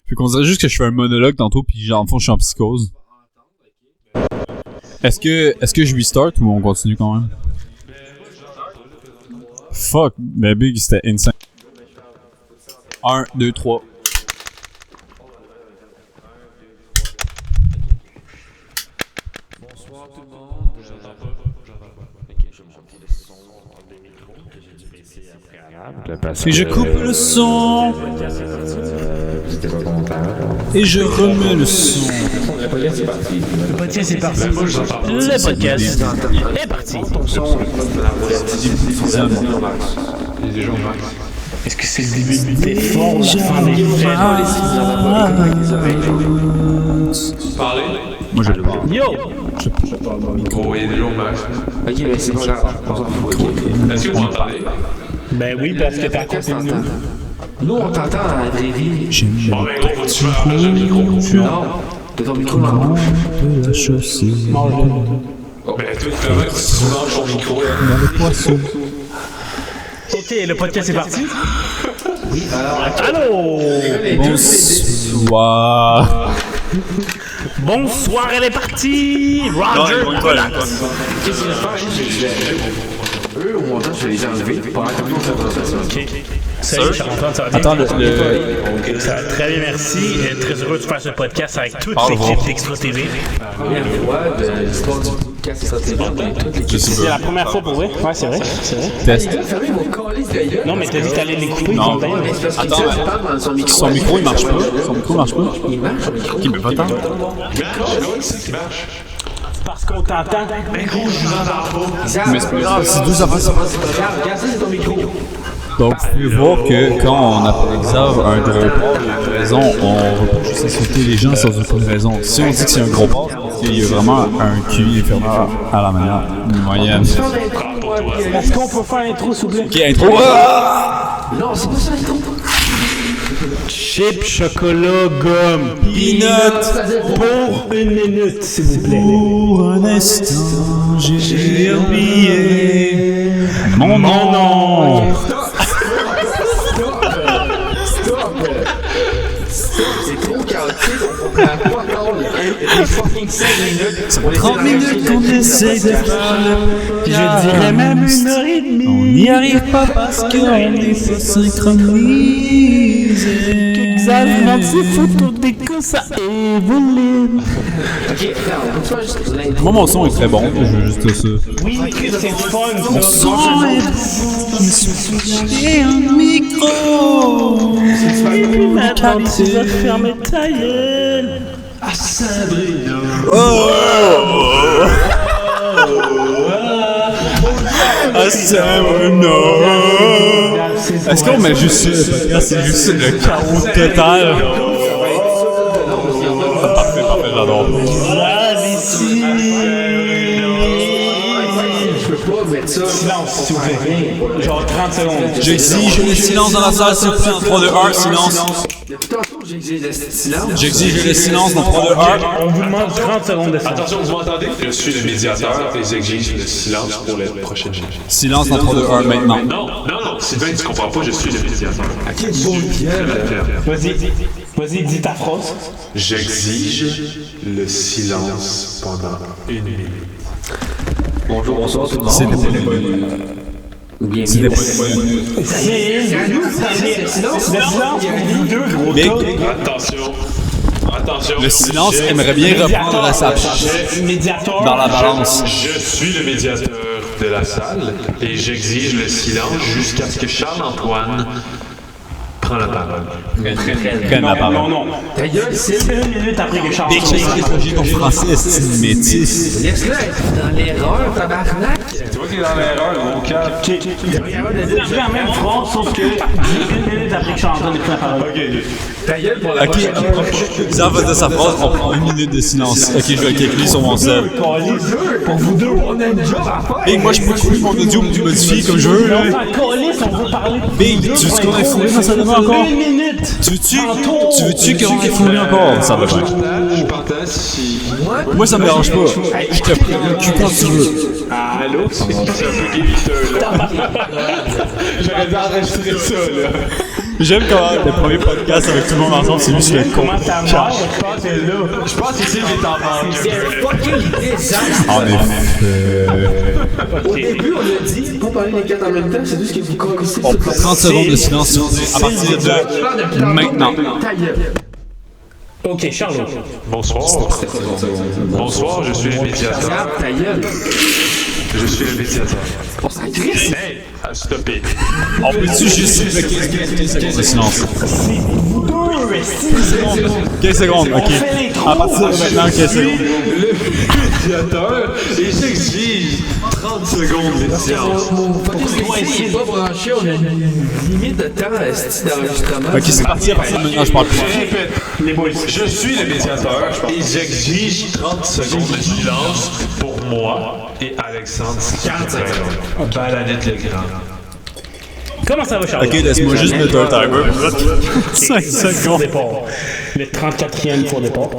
Fait qu'on dirait juste que je fais un monologue tantôt, pis genre, en fond, je suis en psychose. Est-ce que je restart ou on continue quand même? Fuck, mais Big, c'était insane. 1, 2, 3. Bonsoir tout le monde. J'entends pas. Ok, je vais monter le son des micros que j'ai dû baisser à préalable. Et je coupe le son. J'étais pas content. Et je remets le son. Le podcast est parti. Le podcast est parti. Le podcast est parti. Ton son, Est-ce que c'est le début des forts ou la fin des Parler. Moi, je parle. Yo! Oh, il y a des jours max. Ok, mais c'est pas grave. On s'en fout. Ok. Est-ce que vous m'entendez? Ben oui, parce que t'es à côté de nous. Nous, on t'entend à la vraie vie. Bon, ben gros, faut-tu faire un le micro? Non, de ton micro dans la bouche. Ben, toi, comment tu manges ton micro, là? Ok, le podcast est parti. Oui, alors. Allô! Bonsoir. Bonsoir, elle est partie! Roger! Qu'est-ce que je fais? Eux, au montant, je vais les enlever. Pendant que nous, on fait la présentation. Ok. Salut, Charles-Antoine, ça va bien? Attends, Ça va très bien, merci. Très heureux de faire ce podcast avec toute Parle l'équipe gros. d'Extra TV. Première fois de l'histoire du podcast, ça c'est bon, mais toute l'équipe. C'est la première fois pour vrai? Ouais, c'est vrai. C'est vrai. Test. Fermez vos calices de gueule. Non, mais t'as dit que t'allais les couper. Non. ils vont bien. C'est parce qu'il Attends, parle dans son micro. Son micro, il marche pas. Son micro marche pas. Il marche, son micro. Qui me va tant? C'est qui marche. Parce qu'on t'entend. Ben gros, je vous entends pas. Mais c'est pas grave, c'est deux affaires. Regarde, ça c'est ton micro. Donc, vous pouvez voir que quand on appelle Xav un gros porc, il y a une raison, on va pas juste insulter les gens sans aucune raison. Si on dit que c'est un gros porc, c'est parce qu'il y a vraiment un QI inférieur à la manière moyenne. Est-ce qu'on peut faire l'intro, s'il vous plaît? Ok, intro. Non, c'est pas ça, l'intro. Chip, chocolat, gomme. Peanut. Pour une minute, s'il vous plaît. Pour un instant, j'ai oublié mon nom. C'est trop chaotique, on comprend pas encore les fucking 5 minutes. Ça fait 30 minutes qu'on essaye de faire le Je dirais même 1h30. On n'y arrive pas parce qu'on est pas synchronisé. Xav rend ses photos dès que ça évolue. Ok, attends, on peut faire juste l'intro. Moi, mon son est très bon, je veux juste ça. Oui, c'est fun. Mon son est bon, je me suis fait un micro. Et puis maintenant, tu vas fermer ta gueule. Ah, c'est Est-ce qu'on met juste ça, le podcast, c'est juste le chaos total? Parfait, j'adore. Ici. Je peux pas mettre ça. Silence, s'il vous plaît. Genre 30 secondes. J'exige le silence dans la salle, s'il vous plaît, en 3, 2, 1, silence. Depuis tantôt, j'exige le silence. J'exige le silence dans 3, 2, 1. On vous demande 30 secondes de silence. Attention, vous m'entendez? Je suis le médiateur et j'exige le silence pour les prochaines minutes. Silence dans 3, 2, 1, maintenant. Non, Sylvain, tu comprends pas, je suis le médiateur. À quel bon Vas-y, dis ta phrase. J'exige le silence pendant une minute. Bonjour, bonsoir tout le monde. C'était pas les Bienvenue. C'était pas les bonnes. Le silence pour vous deux, gros Mais Attention. le silence aimerait bien reprendre sa place médiateur. dans la balance. Je suis le médiateur de la salle et j'exige le silence jusqu'à ce que Charles-Antoine prend la parole. Prenne la parole. Non. Ta gueule, c'est. 1 minute après que Charles. Ton français, c'est une métisse. Laisse-le être dans l'erreur, tabarnak. C'est toi qui es dans l'erreur, mon cap. C'est la même phrase, sauf que 1 minute après que Charles ait pris la parole. Ta gueule pour la Ok, Xav va dire sa phrase, on prend 1 minute de silence. Ok, je vais calculer sur mon sel. Pour vous deux, on a une job à faire. Big, moi je peux couper mon audio pour modifier comme je veux. On là. s'en calisse, on veut parler. Big, tu veux qu'on ait fourré dans sa demande encore? 1 minute. Tu veux-tu qu'on ait fourré encore? Ça va faire. Je partage si. Moi ça me dérange pas. Je te prends le cul quand tu veux. Allô? C'est un peu gay, là. J'aurais dû enregistrer ça, là. J'aime comment le premier podcast avec tout le monde ensemble, c'est juste le con. Comment ta mère, je pense, est là. Je pense que c'est qui est en manque. C'est un fucking désastre. En effet. Au début, on a dit, pas parler les quatre en même temps, c'est juste que vous connaissez On toute prend la 30 secondes de silence s'il vous plaît, à partir de maintenant. Ta gueule. Ok, Charles. Bonsoir. Bonsoir, je suis le médiateur. Regarde ta gueule. Je suis le médiateur. On s'en crisse. Hey, stoppez. On peut-tu juste le 15 secondes de silence? 15 secondes, ok. À partir de maintenant, 15 secondes. Le médiateur, et j'exige 30 secondes de silence. Pourquoi ici, il est pas branché, on a une limite de temps d'enregistrement. Ok, c'est parti à partir de maintenant, je parle plus. Je répète, Les boys. je suis le médiateur et j'exige 30 secondes de silence pour moi et Alexandre. 45 secondes. Balanette le grand. Comment ça va, Charles? Ok, laisse-moi juste mettre un timer. 5 Pour secondes. départ. Le 34e pour départ.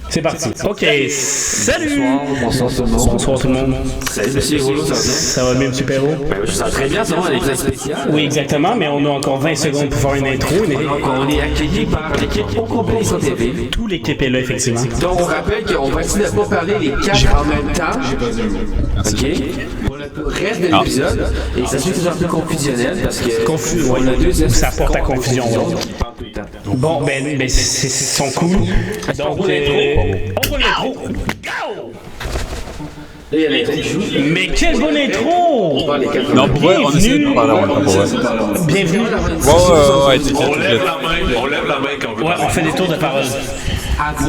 C'est parti. Ok, salut! Bonsoir tout le monde. Bonsoir tout le monde. Salut monsieur Rouleau, ça va bien? Ça va bien, le super-héros? Ben, je sens très bien, c'est vraiment un épisode spécial. Oui, exactement, mais on a encore 20 secondes pour faire une intro. Donc, on est accueillis par l'équipe au complet sur TV. Toute l'équipe est là, effectivement. Donc, on rappelle qu'on va essayer de ne pas parler les quatre en même temps. OK? Pour le reste de l'épisode. Et ça suit toujours un peu confusionnel parce que. on a deux Ça porte à confusion, ouais. qui parlent tout le temps. Bon, ben, ils sont cool. Donc, on va l'intro. Go! Là, il y a l'intro qui joue. Mais quelle bonne intro! Pas les quatre. Non, pour vrai, on essaie de parler en même temps, pour vrai. Bienvenue. Ouais, t'inquiète, On lève t'inquiète. la main quand on veut. Ouais, on fait des tours de parole.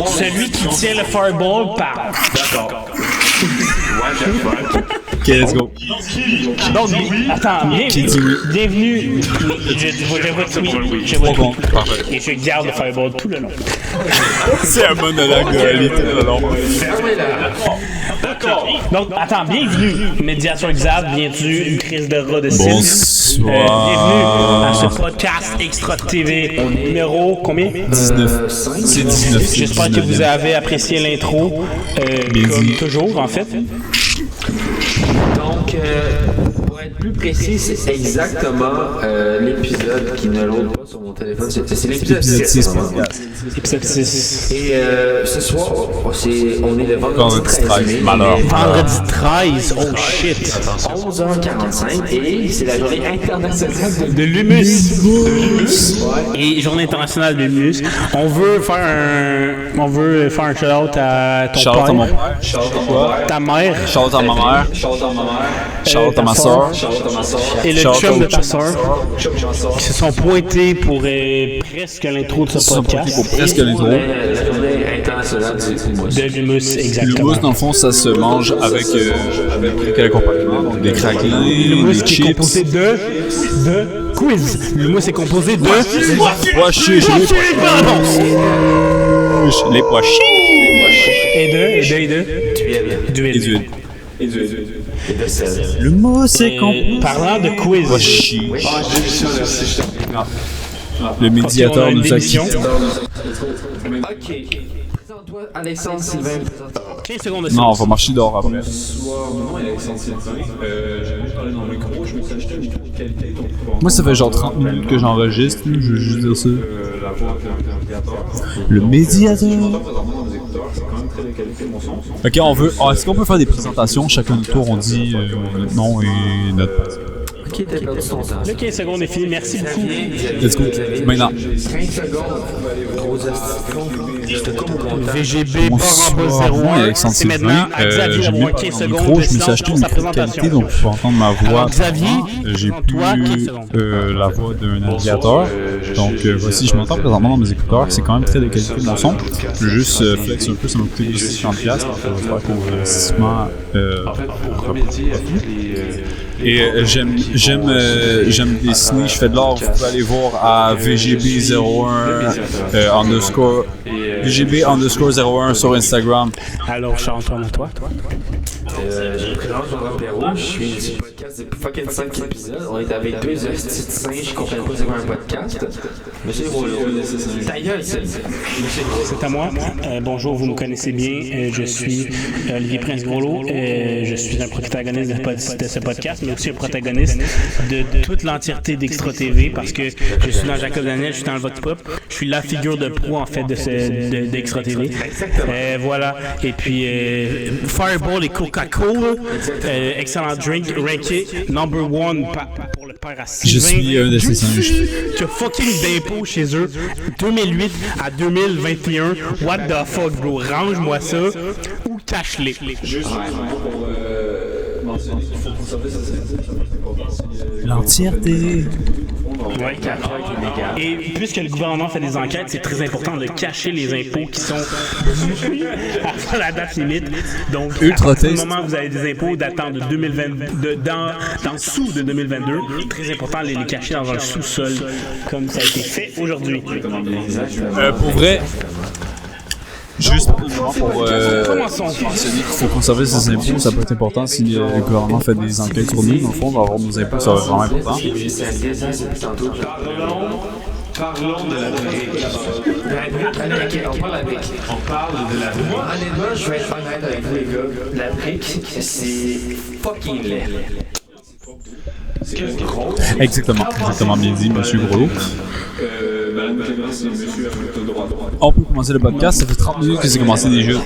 Celui qui tient le fireball parle. D'accord. Ok, let's go. Donc, attends, bienvenue. Je vois Bon, parfait. et je garde le fireball tout le long. C'est un monologue de littéral alors. Donc, attends, bienvenue, Médiation Xav, viens-tu, une crise de rat de Sims. Bonsoir. Bienvenue à ce podcast Extra TV numéro combien? 19. C'est 19. J'espère que vous avez apprécié l'intro, comme toujours, en fait. Donc, pour être plus précis, c'est exactement l'épisode qui ne load pas sur mon téléphone. C'est l'épisode 6. Épisode 6. Et ce soir, on est le vendredi Vendredi 13 mai. malheur. Vendredi 13, oh shit. 11h45 et c'est la journée internationale de De l'humus. Et journée internationale de l'humus. On veut faire un shout-out à ton Shout-out à père, mon père. Shout-out à toi. ta mère Shout-out à ma mère. Shout-out à ma soeur. et le Shout-out chum de au ta soeur qui se sont pointés pour presque l'intro de ce podcast. Pour presque l'intro. la journée internationale du mois. De l'humus, exactement. L'hummus, dans le fond, ça se mange avec quel accompagnement? Donc, des craquelins, L'humus des qui est chips. composé de quiz. L'humus est composé de Pois chiches, les pois chiches. et de Et d'huile. d'huile. Et de sel. Le mot, c'est qu'on. Parlant de quiz. Pois chiches. Ah, j'ai vu ça là, si je t'en Le médiateur On a une nous a démission. quittés. OK. Présente-toi, Alexandre Sylvain. 15 secondes de Non, on silence. va marcher dehors après. Moi, ça fait genre 30 minutes que j'enregistre, je veux juste dire ça. Le médiateur. Ok, est-ce qu'on peut faire des présentations? Chacun notre tour, on dit notre nom et notre. OK, t'as perdu ton temps. Le 15 secondes est fini. Merci beaucoup. Let's go. Maintenant. 15 secondes. Gros VGB Bonsoir, Parabole moi, 01. Alexandre C'est maintenant à Sylvain. Xavier J'ai d'avoir mis 15 mon secondes micro, de je me suis silence acheté pour une sa micro de qualité, présentation. donc pour entendre ma voix. Alors, Xavier, J'ai présente-toi, 15 plus secondes. la voix d'un navigateur. Donc voici, je m'entends présentement dans mes écouteurs. C'est quand même très de qualité mon son. Je vais juste flex un peu, ça m'a coûté 250$. J'espère que l'investissement. pour remédier à toutes les. Et j'aime dessiner, je fais de l'art. Vous pouvez aller voir à VGB01 VGB_01 sur Instagram. Alors, Charles-Antoine, toi. J'ai présente Jean-Jean Perrault, je suis sur le podcast depuis fucking 5 épisodes. On est avec deux hosties de singes qui comprennent pas c'est quoi un podcast. Monsieur Rollo, ta gueule, c'est Monsieur Rollo. C'est à moi. Bonjour, vous me connaissez bien. Je suis Olivier Prince-Groslo. Je suis un protagoniste de ce podcast, mais aussi un protagoniste de toute l'entièreté d'Extra TV parce que je suis dans Jacob Daniel, je suis dans le Vox Pop. Je suis la figure de proue, en fait, d'Extra TV. Voilà. Et puis, Fireball et Coca-Cola. Excellent drink. Ranké number one pour le père à Sylvain. Je suis un de ces singes. Tu as fucking d'impôts chez eux. 2008 à 2021. What the fuck, bro? Range-moi ça ou cache-les. Juste pour mentionner qu'il faut conserver sa sécurité. L'entièreté. Ouais. Et puisque le gouvernement fait des enquêtes, c'est très important de cacher les impôts qui sont avant la date limite. Donc, à ce moment où vous avez des impôts datant de 2020, dans sous de 2022, très important de les cacher dans un sous-sol, comme ça a été fait aujourd'hui. Pour vrai, juste pour Commençons. mentionner qu'il faut conserver ses impôts, ça peut être important si le gouvernement fait des enquêtes sur nous. Dans le fond, d'avoir nos impôts, ça va être vraiment important. Parlons de la brique. On parle de la brique. On parle de la brique. Moi, honnêtement, je vais être honnête avec vous, les gars. La brique, c'est fucking laid. C'est gros. Exactement bien dit, Monsieur Groslo. Madame Clémence, c'est monsieur à votre droite. On peut commencer le podcast, ça fait 30 minutes que c'est commencé déjà.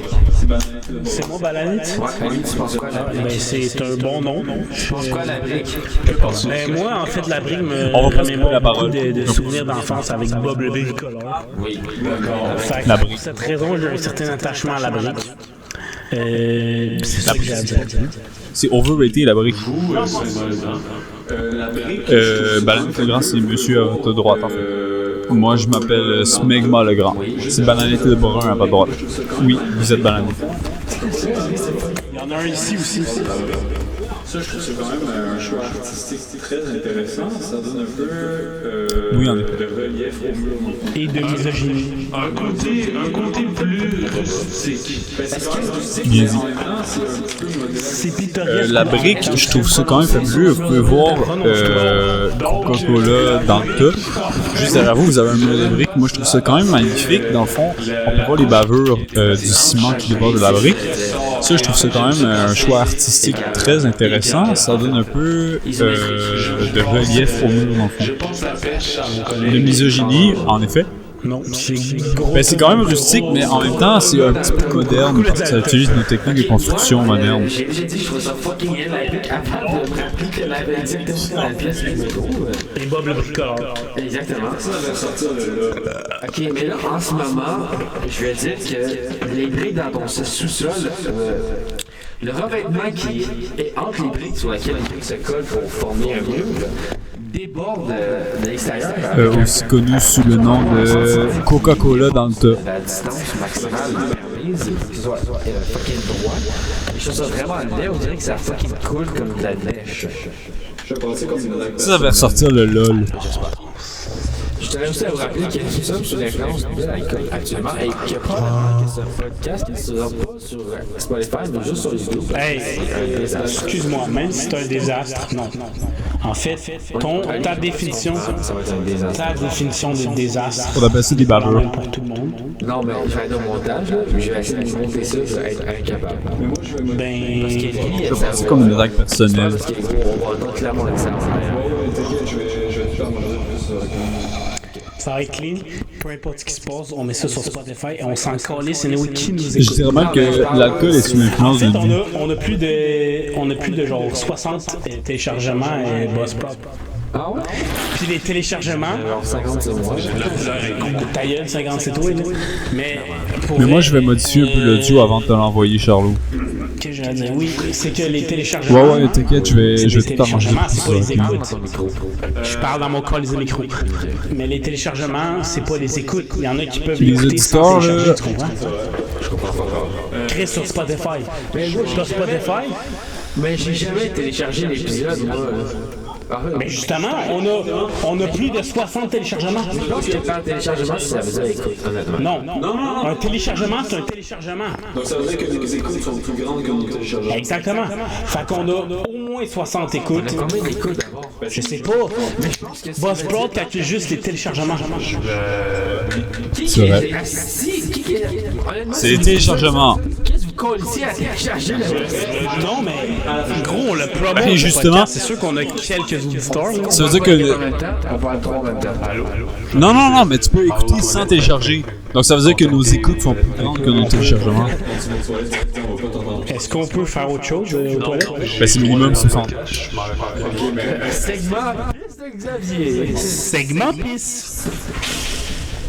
C'est moi, Balanit? Oui, tu penses quoi, la brique? Ben, c'est un bon nom. Tu penses quoi, la brique? Ben, moi, en fait, la brique me On va pas se remémore la beaucoup parole. de souvenirs d'enfance avec Bob le bricoleur. Oui. Fait que La brique. pour cette raison, j'ai un certain attachement à la brique. C'est ça que j'ai à dire. C'est overrated la brique. La brique. Banane le Grand, c'est Monsieur à votre droite en fait. Moi, je m'appelle Smegma le Grand. C'est Bananité de Brun à votre droite. Oui, vous êtes Bananité. Il y en a un ici aussi. Ça, je trouve que c'est quand même un choix artistique très intéressant. Ça donne un peu Oui, en effet. de relief au mur. Et de misogynie. Un côté plus rustique. Bien dit. C'est pittoresque. La brique, je trouve ça quand même fabuleux. Vous pouvez voir Coca-Cola dans le tas. Juste derrière vous, vous avez un mur de briques. Moi, je trouve ça quand même magnifique. Dans le fond, on peut voir les bavures du ciment qui déborde de la brique. Ça, je trouve ça quand même un choix artistique très intéressant. Ça donne un peu de relief au mur, dans le fond. Je pense à pêche. De misogynie, en effet. Non, c'est gros. Ben, c'est quand même rustique, mais en même temps, c'est un petit peu moderne parce que ça utilise nos techniques de construction modernes. J'ai dit, je trouve ça fucking laid, la brique, avant de me rappeler que la brique, c'était dans la pièce du métro. Et Bob le bricoleur. Exactement. Ok, mais là, en ce moment, je vais dire que les briques dans ton sous-sol, le revêtement qui est entre les briques sur lesquelles les briques se collent pour former un mur, déborde de l'extérieur. Aussi connu sous le nom de Coca-Cola dans le tas. La distance maximale permise, que ce soit fucking droit. Je trouve ça vraiment laid, on dirait que ça fucking coule comme de la neige. Je vais passer comme une Ça va ressortir le LOL. Je tenais aussi à vous rappeler que nous sommes sous l'influence de l'alcool actuellement et que probablement que ce podcast ne sera pas sur Spotify, mais juste sur YouTube. Hey, excuse-moi, même si c'est un désastre, non. En fait, ta définition de désastre, On appelle ça des bavures. pour tout le monde, Non, mais je vais être au montage, là, puis je vais essayer de monter ça, je vais être incapable. ben, C'est comme une attaque personnelle. Parce qu'il est gros, on va donc clairement l'excellence. je vais te faire manger plus ça va être clean. Peu importe ce qui se passe, on met ça sur Spotify et on s'en calisse. C'est nous qui nous Je écoute. dirais même que l'alcool est sous En l'influence fait, de vie. on a plus de genre 60 téléchargements et boss pop. Ah ouais? Puis les téléchargements, Alors 50 c'est moi. ta gueule, 50 c'est toi, là. Mais pour Mais moi, vrai, je vais modifier un peu l'audio avant de te l'envoyer, Charlot. que j'allais dire, oui, c'est que les téléchargements. Ouais, t'inquiète, je vais les tout arranger. téléchargements, c'est pas les ça. écoutes. Je parle dans mon call des micros. Mais les téléchargements, c'est pas les écoutes. Il y en a qui peuvent Les écouter sans auditeurs, télécharger, là. tu comprends? Chris sur Spotify. T'as Spotify? Mais j'ai jamais téléchargé l'épisode, moi. Mais justement, on a plus de 60 téléchargements. Je pense que par téléchargement, ça veut dire écoute, honnêtement. Non. Un téléchargement, c'est un téléchargement. Donc ça veut dire que nos écoutes sont plus grandes que nos téléchargements. Exactement. Fait qu'on a au moins 60 écoutes. Combien d'écoutes d'abord? Je sais pas. Mais je pense que BuzzSprout calcule juste les téléchargements. C'est vrai. C'est les téléchargements. Qu'est-ce que vous collez ici à télécharger? Non, mais gros, le promo, Et justement, c'est sûr qu'on a quelques auditeurs. Là. Ça veut dire que. En même temps, on va en même temps. Allô? Non, mais tu peux écouter sans télécharger. Donc ça veut dire que nos écoutes sont plus grandes que nos téléchargements. Est-ce qu'on peut faire autre chose aux toilettes? Ben c'est minimum 60. Segment de Xavier. Segment pisse.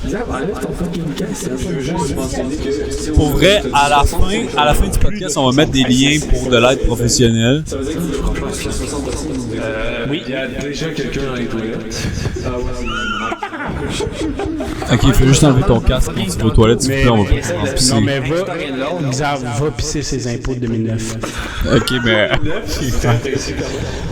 Xavier, enlève ton fucking casque. Je veux juste mentionner que si on Pour vrai, à la fin du podcast, on va mettre des liens pour de l'aide professionnelle. ça veut dire que je comprends que 60 personnes nous écoutent. Oui. Il y a déjà quelqu'un dans les toilettes. Ah ouais, Ok, fais juste enlever ton casque quand tu vas aux toilettes, s'il vous plaît, on va pas pisser. Non, mais va pisser ses impôts de 2009. Ok, mais.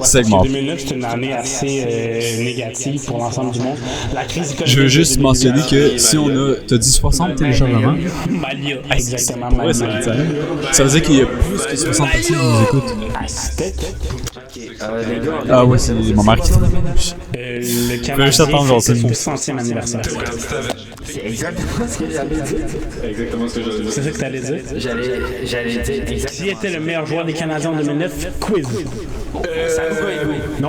Segment. 2009, c'est une année assez négative pour l'ensemble du monde. La crise économique. Je veux juste mentionner que si on a. T'as dit 60 téléchargements? Malia, exactement. Ouais, ça veut dire. Ça veut dire qu'il y a plus que 60 personnes qui nous écoutent. Les gars, Ah ouais, c'est ma mère qui Le juste Canadien attendre, fête Jacinthe. son 100e anniversaire. c'est exactement ce que j'avais dit. exactement ce que j'allais dire. C'est ça que t'allais dire? J'allais dire Qui exactement. était le meilleur joueur des Canadiens en 2009? Quiz. Ça vous va aider. Non.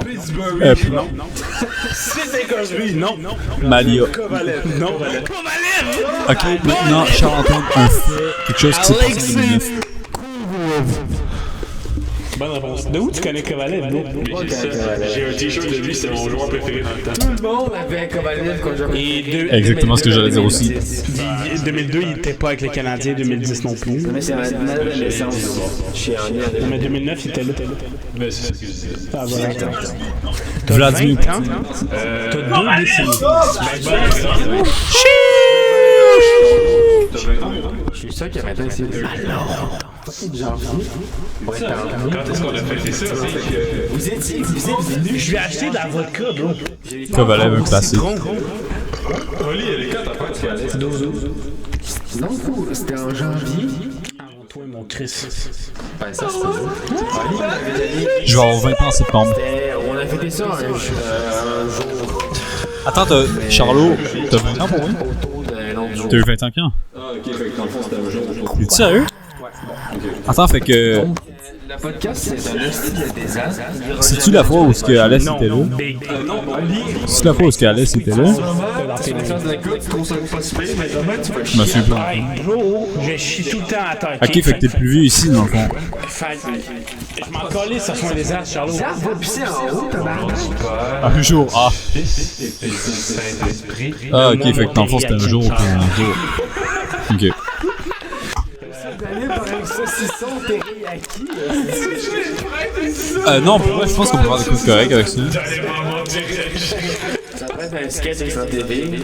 Non. Sidney Crosby. Non. Malia. Non. Ok, maintenant, Charles-Antoine, on fait quelque chose qui s'est passé en 2009. Bonne réponse. De où tu connais Kovalev, bro? J'ai un t-shirt de lui, c'est mon joueur préféré dans le temps. Tout le monde avait Kovalev quand j'avais. Et Exactement ce que j'allais dire aussi. 2002, il était pas avec les Canadiens, 2010 non plus. Mais c'est ma naissance. Je suis en lien avec. Mais 2009, il était là. Mais c'est ce que je disais. Ah, voilà. Vladimir 20 ans, Poutine. t'as 2 décennies. Je suis sûr qu'il y a maintenant ici. Alors, janvier. Ouais, Quand est-ce qu'on a fêté ça? vous étiez venu. Je lui ai acheté de la vodka, bro. Kovalev, un classique. Oli, elle est quand ta fête, tu allais? 12. Non, c'était en janvier. Avant toi, mon Chris. Ben, ça, c'était Ali m'avait donné. Je vais avoir 20 ans en septembre. On a fêté ça un jour. Attends, Charlot, t'as 20 ans pour moi? Autour d'un autre jour. T'as eu 20 ans quand? Ah ok, fait que dans le fond c'était un jour. Es-tu sérieux? Attends, fait que. Le podcast, c'est un style de désastre. C'est-tu la fois où ce que Alès était là? Big. C'est la fois où ce que Alès était là? C'est la classe de la coupe, tu trouves ça pas super, mais demain, tu vas Je me suis pas. Hey, bro, je chie tout le temps à terre. Ok, fait que t'es le plus vieux ici, dans le fond. Je m'en collais, ça soit un désastre, Charlot. Ça va pisser en haut, tabarnak. Un jour, ah. Saint-Esprit. Ah, ok, fait que dans le fond, c'était un jour. Ok. D'aller par un saucisson teriyaki. Non, pour vrai, je pense qu'on peut faire des trucs corrects avec ça. Ça pourrait être un sketch avec sa TV.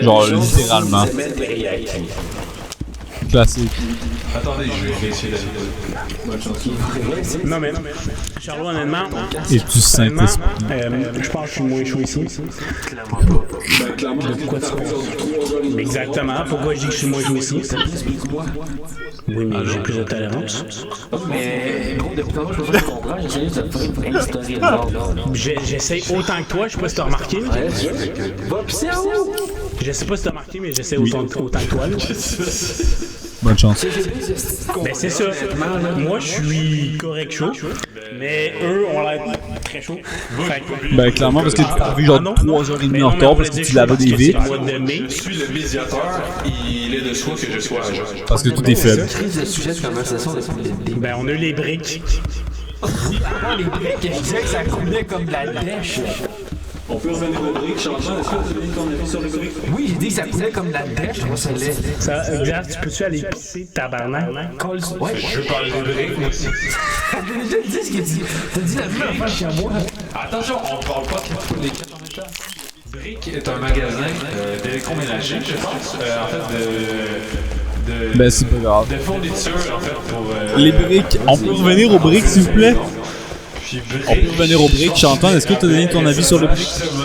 Genre, littéralement. Teriyaki. Classique. Attendez, je vais réessayer la Non, mais Charlot, honnêtement, Et tu Saint-Esprit. je pense que je suis moins chaud ici. Ben clairement, Pourquoi tu penses? Exactement. Pourquoi je dis que je suis moins chaud ici? Oui, mais j'ai plus de tolérance. Mais gros, depuis tantôt, je peux pas comprendre. J'essaie de faire instaurer le ordre. J'essaie autant que toi, je sais pas si t'as remarqué. Va pisser en haut. Je sais pas si t'as remarqué, mais j'essaie autant que toi. Là. Bonne chance. Ben c'est ça. Moi, je suis correct chaud, mais eux ont l'air très chauds. Fait que- Ben, clairement, parce que tu t'es arrivé genre 3h30 en retard parce que tu lavais des vitres. C'est le mois de mai. Je suis le médiateur, il est de choix que je sois agent. Parce que tout est faible. Crise de sujet de conversation depuis le début. Ben, on a eu les briques. Les briques, je disais que ça coulait comme de la dèche. on peut revenir aux briques. Chantal, est-ce que tu as dit ton avis sur les briques? Oui, j'ai dit que ça coulait comme de la dèche. Moi, ça l'est. Ça, exact, tu peux-tu aller pisser, tabarnak? Ouais, Je veux parler de briques, moi aussi. t'as déjà dit ce que tu t'as dit la même affaire chez moi. Attention, on parle pas de les cartes en métal. Brick est un magasin d'électroménager, je pense. En fait, Ben, c'est pas grave. de fourniture, en fait, pour... Les briques. On peut revenir aux briques, s'il vous plaît? On peut revenir au brick. Chantal, est-ce que tu as donné ton avis sur le brick? Justement,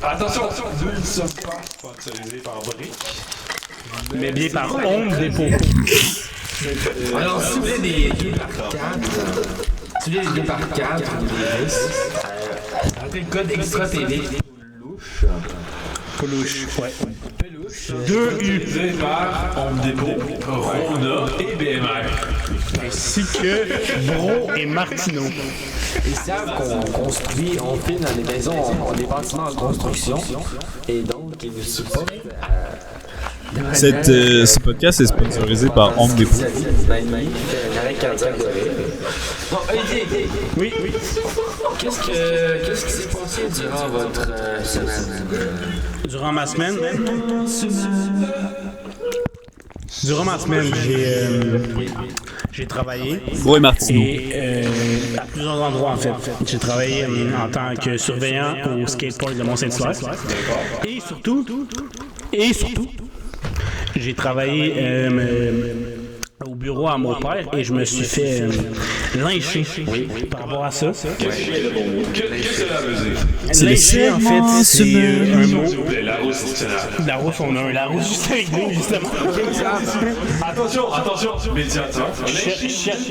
attention, nous ne sommes pas sponsorisés par Brick. Mais bien par Home Depot. Alors, si vous voulez des 2 par 4, si vous voulez des 2 par 4 ou des 10, avec le code Extra TV, Pelouche, ouais. Pelouche, 2 U. Utilisés par Home Depot, Rona et BMR. Ainsi que Bro et Martineau. ils savent qu'on construit, on fait dans des maisons, des bâtiments en construction, et donc ils nous supportent. Ce podcast est sponsorisé par Home Depot. L'arrêt cardiaque de rire. Bon, Olivier, Oui. qu'est-ce qui s'est passé durant votre semaine? Durant ma semaine, j'ai travaillé. Bro et Martineau. Et à plusieurs endroits, en fait. J'ai travaillé en tant que surveillant au skatepark de Mont-Saint-Hilaire. Et surtout, j'ai travaillé au bureau à mon père et je me suis fait lyncher par rapport à ça. Qu'est-ce que cela veut dire? Lyncher, en fait, c'est un mot. S'il vous plaît, la rousse dictionnaire. Larousse, on a un Larousse juste avec nous, justement. Attention, médiateur.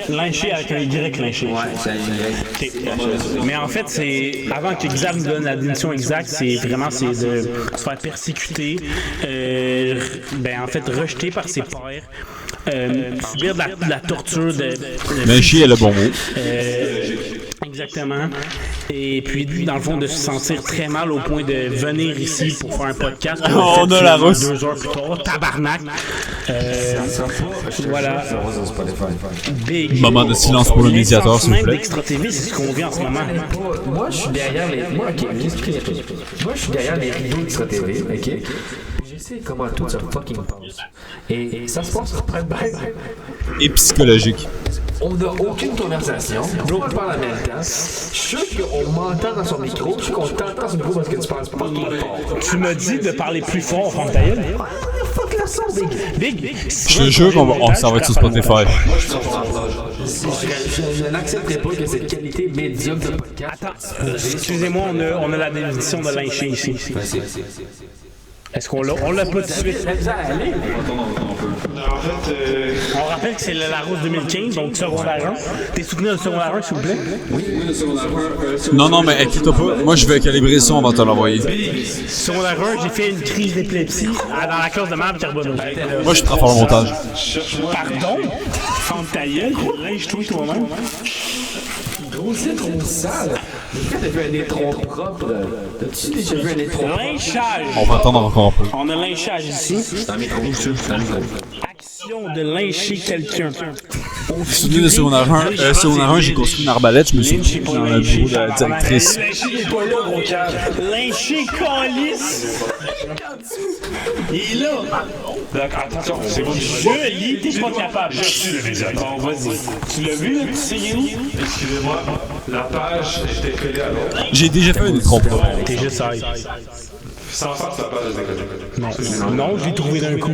Lyncher avec un Y, lyncher. C'est un Y. Mais en fait, c'est avant que Xav nous donne la définition exacte, c'est de se faire persécuter, en fait, rejeté par ses pairs, subir de la torture Lyncher est le bon mot. Exactement. Et puis, dans le fond, de se sentir très mal au point de venir ici pour faire un podcast. On a la rousse. 2 heures plus tard. Tabarnak. Voilà. Big. Moment de silence pour le médiateur, s'il vous plaît. Extra TV, c'est ce qu'on vit en ce moment. Moi, je suis derrière les. Moi, je suis derrière les rideaux d'Extra TV, ok? Je sais comment tout ça fucking passe. Et ça se passe très bien. Et psychologique. On n'a aucune conversation. L'autre parle en même temps. Je suis sûr qu'on m'entend dans son micro. Je suis sûr qu'on t'entend dans son micro parce que tu parles fucking fort. Tu m'as dit de parler plus fort, ferme ta gueule. Fuck le son, Big. Je te jure qu'on ça va être sur Spotify. Je n'accepterai pas que cette qualité médiocre de podcast. Attends, excusez-moi, on a la définition de lyncher ici. Est-ce qu'on l'a? On l'a pas tout de suite. En fait, On rappelle que c'est le Larousse 2015, donc secondaire 1. T'es souvenu de secondaire 1, s'il vous plaît? Oui, le secondaire 1. Non, mais inquiète-toi pas. Moi, je vais calibrer le son avant de te l'envoyer. Secondaire 1, j'ai fait une crise d'épilepsie dans la classe de Marc Carbonneau. Moi, je suis très fort au montage. Pardon? Ferme ta gueule, lynche-toi toi-même. Gros, c'est trop sale. Quand t'as vu un étron propre, t'as-tu déjà vu un étron propre? Lynchage. On va attendre encore un peu. On a lynchage ici. Action de lyncher quelqu'un. Souvenir de secondaire 1. Secondaire 1, j'ai construit une arbalète. Je me suis mis dans le bureau de la directrice. Lyncher calice. Il est là. d'accord, attention, c'est bon. Je lis, t'es pas capable. Je suis le médiateur. Bon, vas-y. Tu l'as vu, là? Tu sais où? Excusez-moi, la page était collée à l'autre. J'ai déjà fait une trompe. T'es juste high. Sans faire sa page était collée. Non, je l'ai trouvé d'un coup.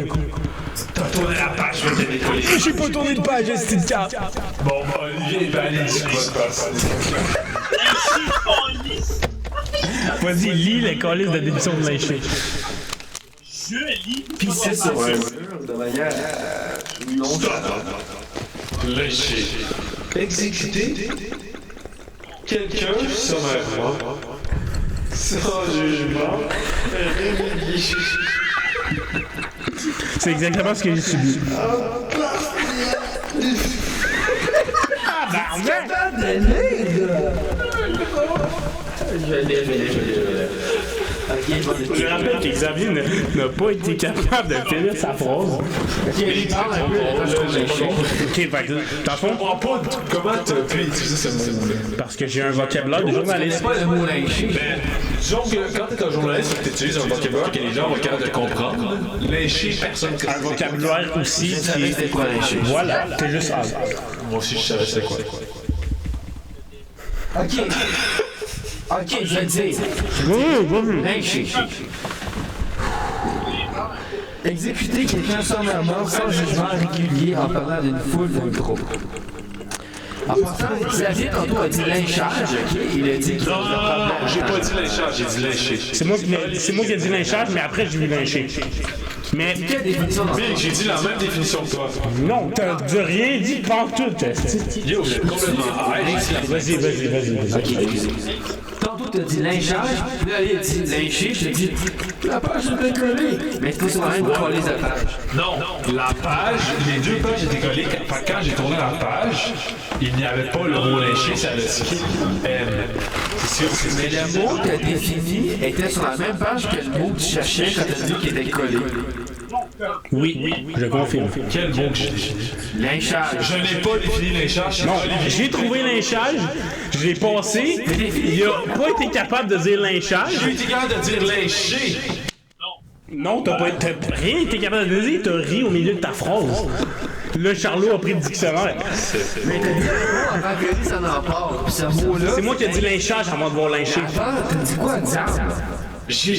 T'as tourné la page, je t'ai décollé. J'ai pas tourné de page, c'est une carte. Bon, Olivier, allez, dis quoi de passe. Vas-y, lis le calice de démission de lyncher. Pisser sur un mur de manière nonchalante. Lyncher. Exécuter quelqu'un sommairement, sans jugement, C'est exactement ce que j'ai subi. Ah, Je l'ai. Je rappelle que Xavier n'a pas été capable de finir sa phrase. Il parle un peu de Ok, fait que, dans le fond, comment tu as pu utiliser ce mot-là? parce que j'ai un vocabulaire de journaliste. pas le mot lyncher. Disons que quand tu es un journaliste, tu utilises un vocabulaire que les gens vont être capables de comprendre. Lyncher personne que Un vocabulaire aussi Je savais qui c'était quoi lyncher. Voilà, t'es juste hâte. Moi aussi, je savais c'est quoi. Ok, je vais le dire. Lyncher. Exécuter quelqu'un sommairement sans jugement régulier en parlant d'une foule d'un groupe. En passant, Xavier, tantôt, a dit lynchage, ok? Il a dit qu'il y Non, avait non, un non, problème. j'ai pas dit lynchage, j'ai dit lyncher. C'est moi qui ai dit lynchage, mais après, j'ai vu lyncher. Mais Quelle définition dans Big, j'ai dit la même définition que toi. non, t'as rien dit pantoute. Yo, vous êtes complètement high. Vas-y. Ok, excusez. Tantôt, t'as dit lynchage, puis là, il a dit lyncher, je t'ai dit la page est décollée. Mais c'est sur la même collée de page. Non, la page, les deux pages étaient collées. Quand j'ai tourné la page, il n'y avait pas le mot lyncher, ça le skip M. C'est sûr, Mais le mot que t'as défini était sur la même page que le mot que tu cherchais quand t'as dit qu'il était collé. Oui, je confirme. Quel mot que j'ai défini? Lynchage. Je n'ai pas défini lynchage. Non, j'ai trouvé lynchage, je l'ai passé, il a pas été capable de dire lynchage. J'ai été capable de dire lyncher. Non, t'as rien été capable de dire, t'as ri au milieu de ta phrase. Là, Charlot a pris le dictionnaire. Mais t'as dit un mot avant que lui, ça n'en parle. Puis ce mot-là. C'est moi qui ai dit lynchage avant de voir lyncher. Avant, t'as dit quoi, diable? J'ai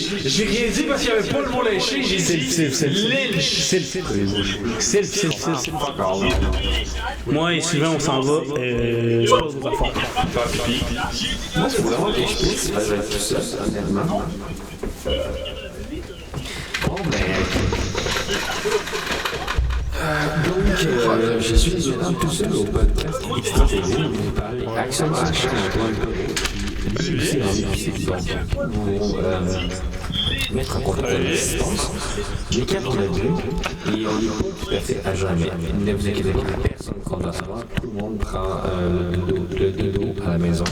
rien dit parce qu'il n'y avait pas le mot lyncher, j'ai dit lynch. Moi et Sylvain, on s'en va. Je pose vos affaires. Moi, c'est vraiment que je pense que je vais être tout seul, honnêtement. Bon, ben. Donc, je suis maintenant tout seul au podcast Extra TV. Vous parlez Action Action qui lui aussi envie de pour mettre en contact avec l'assistance. Les quatre, on a vu, et on n'est pas tout à fait à jamais. Ne vous inquiétez pas, personne qu'on va savoir, tout le monde prend le dodo à la maison.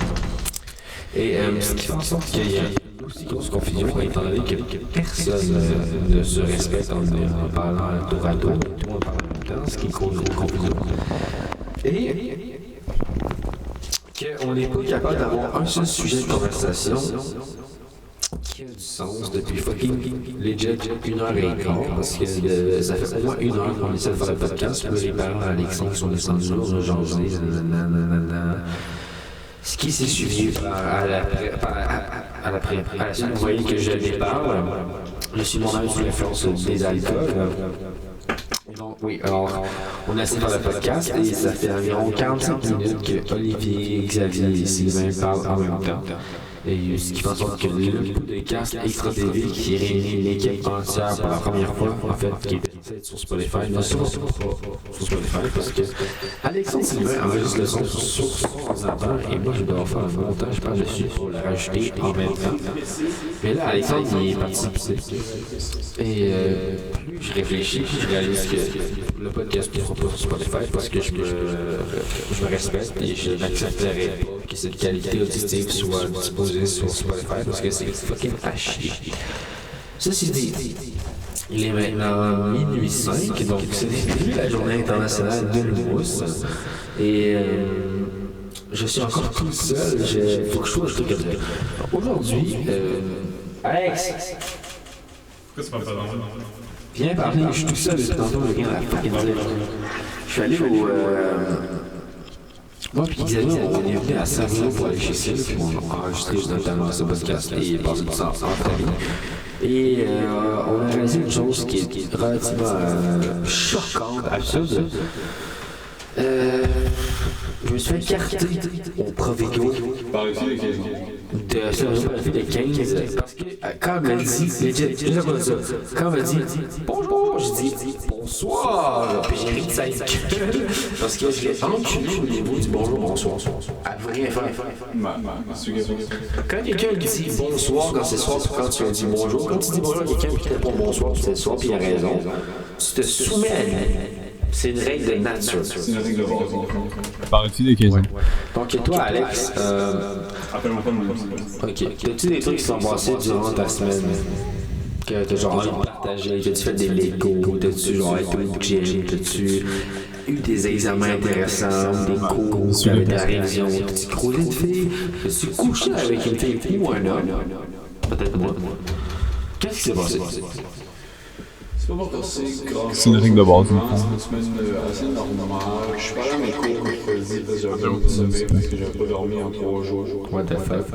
Et ce qui fait en sorte qu'il y a une aussi grosse confusion, étant donné que personne ne se respecte en parlant tour à tour, tout le monde parle en même temps, ce qui cause une confusion. Et qu'on n'est pas capable d'avoir un seul sujet de conversation qui a du sens depuis fucking legit 1h15, parce que ça fait au moins 1 heure qu'on essaie de faire le podcast, puis les parents Alexandre sont descendus, on a jasé, ce qui s'est suivi à la suite, vous voyez que je déparle. Je suis moi-même sous l'influence des alcools. Donc, oui, alors, on a essayé de faire le podcast et ça fait environ 45 minutes que Olivier, Xavier et Sylvain parlent en même temps. Et ce qui fait en sorte que le podcast Extra TV qui réunit l'équipe entière pour la première fois, en fait, qui est sur Spotify, ne sera pas sur Spotify parce que Alexandre Sylvain enregistre le son sur son ordinateur et moi je dois faire un montage par-dessus pour le rajouter en même temps. Mais là, Alexandre il est parti. Et plus je réfléchis, je réalise que le podcast ne sera pas sur Spotify parce que je me respecte et je n'accepterai pas que cette qualité auditive soit disposée sur Spotify parce que c'est fucking à chier. Ceci dit, il est maintenant minuit 5, donc c'est la journée internationale de l'humour. Et je suis encore tout seul, il faut que je trouve un truc à dire. Aujourd'hui, Alex! Pourquoi c'est pas dans Viens parler, je suis tout seul depuis tantôt, je viens à la fucking dire. Je suis allé au. Moi puis Xavier, on est venu à Saint-Bruno pour aller chez Sylve, puis on a enregistré notamment ce podcast et passer du temps en famille. Et on a réalisé une chose qui est relativement choquante, absurde. Je me suis fait écarter au Provigo Par ici, les 15 ans. de Saint-Bruno de 15 parce que quand elle m'a dit, quand elle m'a dit bonjour, j'ai dit bonsoir, puis j'ai ri de sa gueule parce que je l'ai enculé au niveau du bonjour, bonsoir. Elle veut rien faire. Quand quelqu'un dit bonsoir quand c'est soir, quand tu as dit bonjour, quand tu dis bonjour à quelqu'un puis tu réponds bonsoir, c'est soir, puis il a raison, tu te soumets à lui. C'est une règle de nature. C'est une règle de base. Par-dessus des 15 ans. Donc, toi, Alex, Appelle-moi pas de mon nom. ok. As-tu des trucs qui sont passés durant ta semaine que t'as genre envie de partager? T'as-tu fait des Legos? T'as-tu genre été au gym? T'as-tu eu des examens intéressants? Des cours? T'avais de la révision? T'as-tu croisé une fille? T'as-tu couché avec une fille ou un homme? Peut-être moi. Qu'est-ce qui s'est passé? C'est pas pour c'est grave. C'est une règle de base. C'est une semaine assez normale. Je suis pas allé à mes cours mercredi parce que j'avais un peu de sommeil parce que j'avais pas dormi en 3 jours. What the fuck?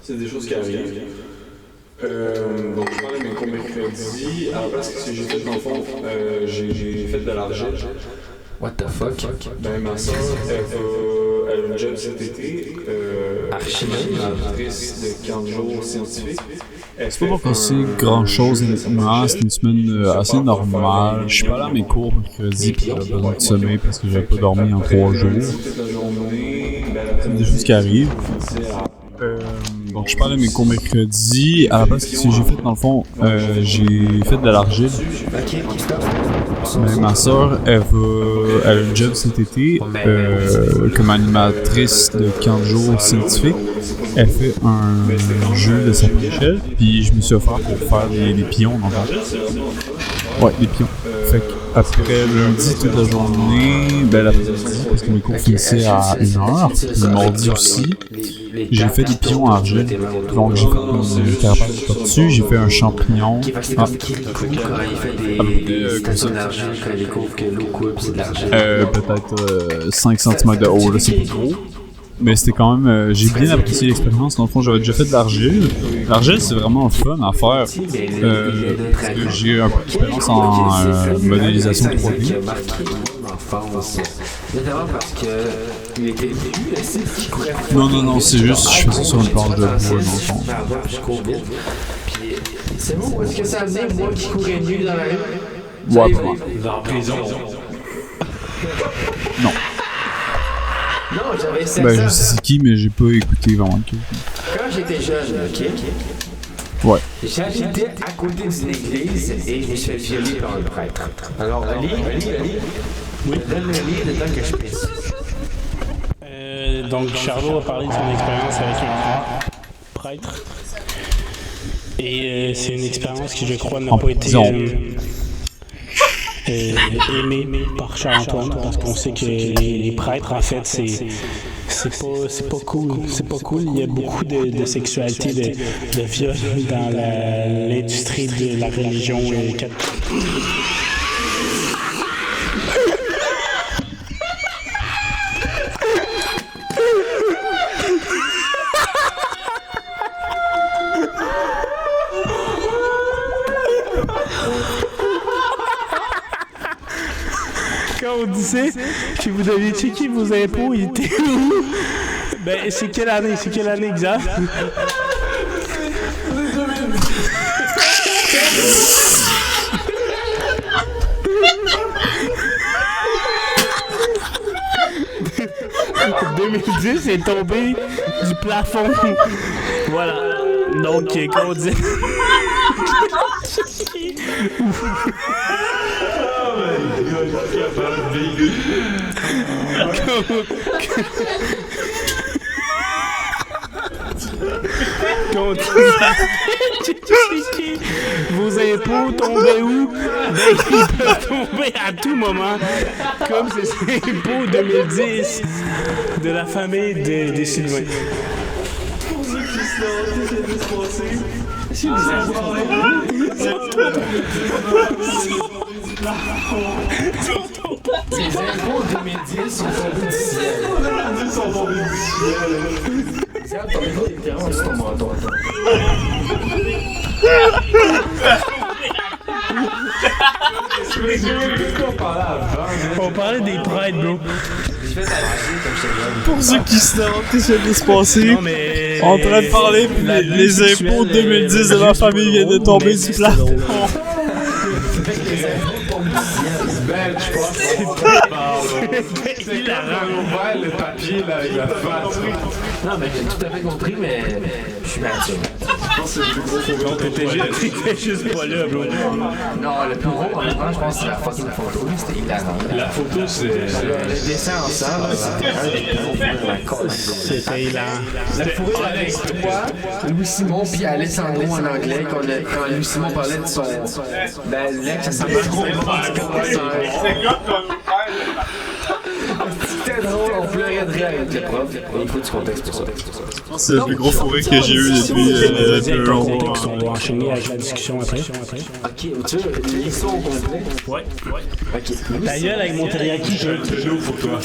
C'est des choses qui arrivent. Donc je parlais de mes cours mercredi. À la place, ce que j'ai fait dans le fond, j'ai fait de l'argent. What the fuck? Ben ma soeur, elle va elle a un job cet été. Animatrice de camp de jour scientifique. C'est pas pour passer grand chose honnêtement, c'était une semaine assez normale. Je suis pas allé à mes cours mercredi puis j'avais besoin de sommeil parce que j'avais pas dormi en 3 jours. C'est des choses qui arrivent. Donc je suis pas allé à mes cours mercredi. À la base, ce que j'ai fait dans le fond, j'ai fait de l'argile. Mais ma soeur, elle a un job cet été comme animatrice de camp de jour scientifique. Elle fait un jeu de sa échelle, puis je me suis offert pour faire des pions dans le Ouais, des pions. Fait qu'après lundi toute la journée, l'après-midi, parce que mes cours finissaient à 1h, le mardi aussi, j'ai fait des pions en argile. Donc j'ai fait une carapace de tortue, j'ai fait un champignon. Peut-être 5 cm de haut, là, c'est pas gros. Mais c'était quand même... j'ai bien apprécié l'expérience. Dans le fond, j'avais déjà fait de l'argile. L'argile, c'est vraiment fun à faire. Parce que j'ai un peu d'expérience en modélisation 3D. Non, c'est juste je fais ça sur une planche de bois, dans le fond. C'est vous, est-ce que ça venait, moi qui courais nu dans la rue? Ouais, pas mal. Dans la prison. Non. Non, j'avais 7 ans. Je sais c'est qui, mais j'ai pas écouté vraiment qui. Quand j'étais jeune, ok? Ouais. J'habitais à côté d'une église et je me suis fait violer par un prêtre. Alors, Ali, oui. Donne le lit le temps que je pisse. Donc, Charlot a parlé de son expérience avec un prêtre. Et c'est une expérience qui, je crois, n'a pas été aimée par Charles-Antoine, parce qu'on sait que les prêtres, en fait, c'est pas cool. C'est pas cool. Il y a beaucoup de sexualité, de viol dans l'industrie de la religion catholique. Quand on disait que vous deviez checker vos impôts, ils étaient où? C'est quelle année exact? En 2010, c'est tombé du plafond. Voilà. Donc, quand on disait... Vos impôts tombaient où? Ils peuvent tomber à tout moment, comme ces impôts 2010 de la famille des Sylvain. Les impôts 2010 sont tombés du ciel. C'est un tombé littéralement sur ton menton. On parlait des prêtres, bro. Pour ceux qui se demandent qu'est-ce qui vient de se passer, en train de parler, puis les impôts 2010 de ma famille viennent de tomber du plafond. Je pense que c'est hilarant. Ouvert le papier là, avec la face. Non, mais j'ai tout à fait compris, mais je suis mature. Je pense que c'est le plus gros problème. T'étais juste pas là, bro. Non, le plus gros, honnêtement, je pense que c'est la fucking photo. C'était hilarant. La photo, c'est. Le dessin ensemble, c'était un des plus gros problèmes de la colle. C'était hilarant. La fourrure avec toi, Louis-Simon, puis Alessandro en anglais, quand Louis-Simon parlait de son. L'ex, ça s'appelle trop. C'était drôle, on pleurait de rire avec le prof. Il faut du contexte pour ça. C'est le plus gros fourré que j'ai eu depuis longtemps. On va enchaîner avec la discussion après. Ok, tu veux l'histoire au complet? Ouais. Ok. Ta gueule avec mon teriyaki, je Toujours pour toi.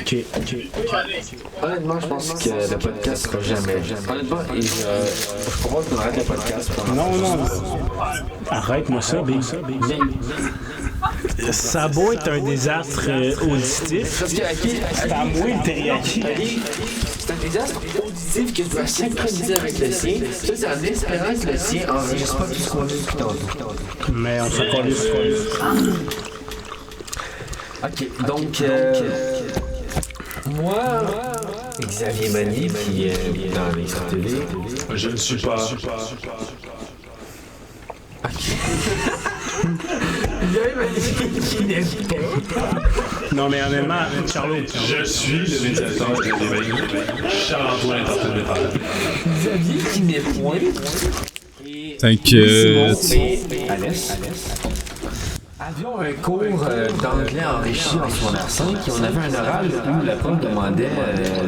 Ok. Honnêtement, je pense que le podcast sera jamais. Honnêtement, je propose qu'on arrête le podcast. Non. Arrête-moi ça, Big. Ça a beau être un désastre auditif. Parce que, C'est à moi le teriyaki. c'est un désastre auditif que je dois synchroniser avec le sien. Ça, c'est en espérant que le sien enregistre pas tout ce qu'on a dit depuis tantôt. Mais on s'en calisse. Ok, donc, moi, Xavier Mani, qui est dans les TV. Je ne suis pas. Xavier Mani, qui n'est pas. Non, mais honnêtement, Charlot. Je suis le médiateur de l'éveil. Charles-Antoine Intertéléphone. Xavier qui n'est point. T'inquiète. Et Alès. Avions un cours d'anglais enrichi en secondaire 5 et on avait un oral où la prof demandait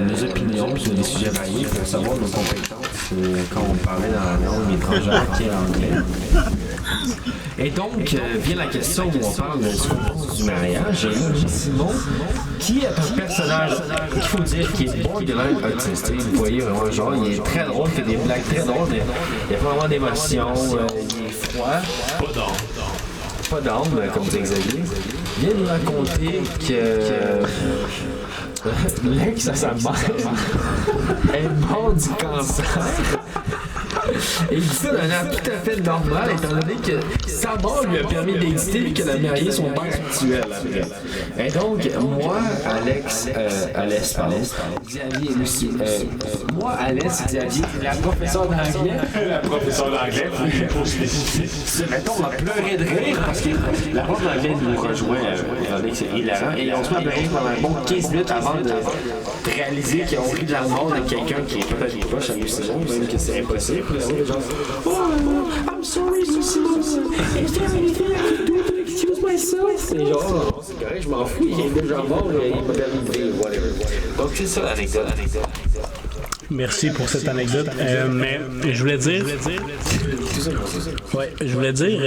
nos opinions sur des sujets variés pour savoir nos compétences quand on parlait dans la langue étrangère qui est l'anglais. Et donc, vient la question où on parle de ce qu'on pense du mariage. Et là, j'ai Simon, qui est un personnage qu'il faut dire qui est borderline autiste. Vous voyez vraiment, genre, il est très drôle, il fait des blagues très drôles, mais il n'y a pas vraiment d'émotion, il est froid. Pas d'âme, comme dit Xavier. Vient nous raconter que l'ex à sa mère est mort du cancer. Et il dit ça d'un air tout à fait normal, étant donné que sa mort lui a permis d'exister et qu'elle a marié son père actuel après. Et donc, moi, Xavier aussi. Moi, Alès, Xavier, la professeure d'anglais. La professeure d'anglais, pour spécifier. Mettons, on a pleuré de rire parce que la prof d'anglais nous rejoint, c'est hilarant, et on se met à pleurer pendant un bon 15 minutes avant de réaliser qu'on rit de la mort de quelqu'un qui est peut-être proche à nous, Simon, même que c'est impossible. Genre, I'm sorry, Simon. Is there anything I can do to excuse myself? Et genre, c'est correct, je m'en fous, il est déjà mort, il m'a permis de vivre, whatever. Donc, c'est ça l'anecdote. Merci pour cette anecdote. Mais je voulais dire. Ouais, je voulais dire,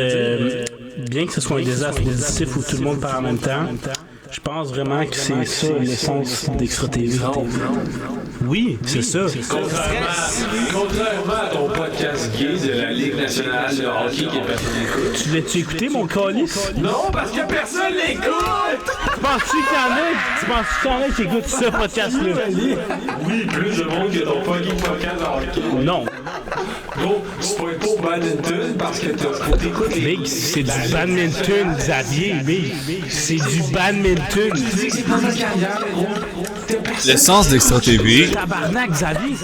bien que ce soit un désastre auditif où tout le monde parle en même temps, je pense vraiment que c'est ça l'essence d'Extra TV. Oui, c'est ça. Contrairement à ton podcast gay de la Ligue nationale de hockey que personne n'écoute. Tu l'as-tu écouté, mon calice? Non, parce que personne l'écoute! Tu penses-tu qu'il y en a qui écoutent ce podcast-là? Oui, plus de monde que ton fucking podcast de hockey. Non. Gros, c'est pas pour badminton parce que faut t'écouter. Big, c'est du badminton, Xavier, Big. C'est du badminton. C'est pas ma carrière, gros. L'essence d'Extra TV. Tabarnak, Xavier.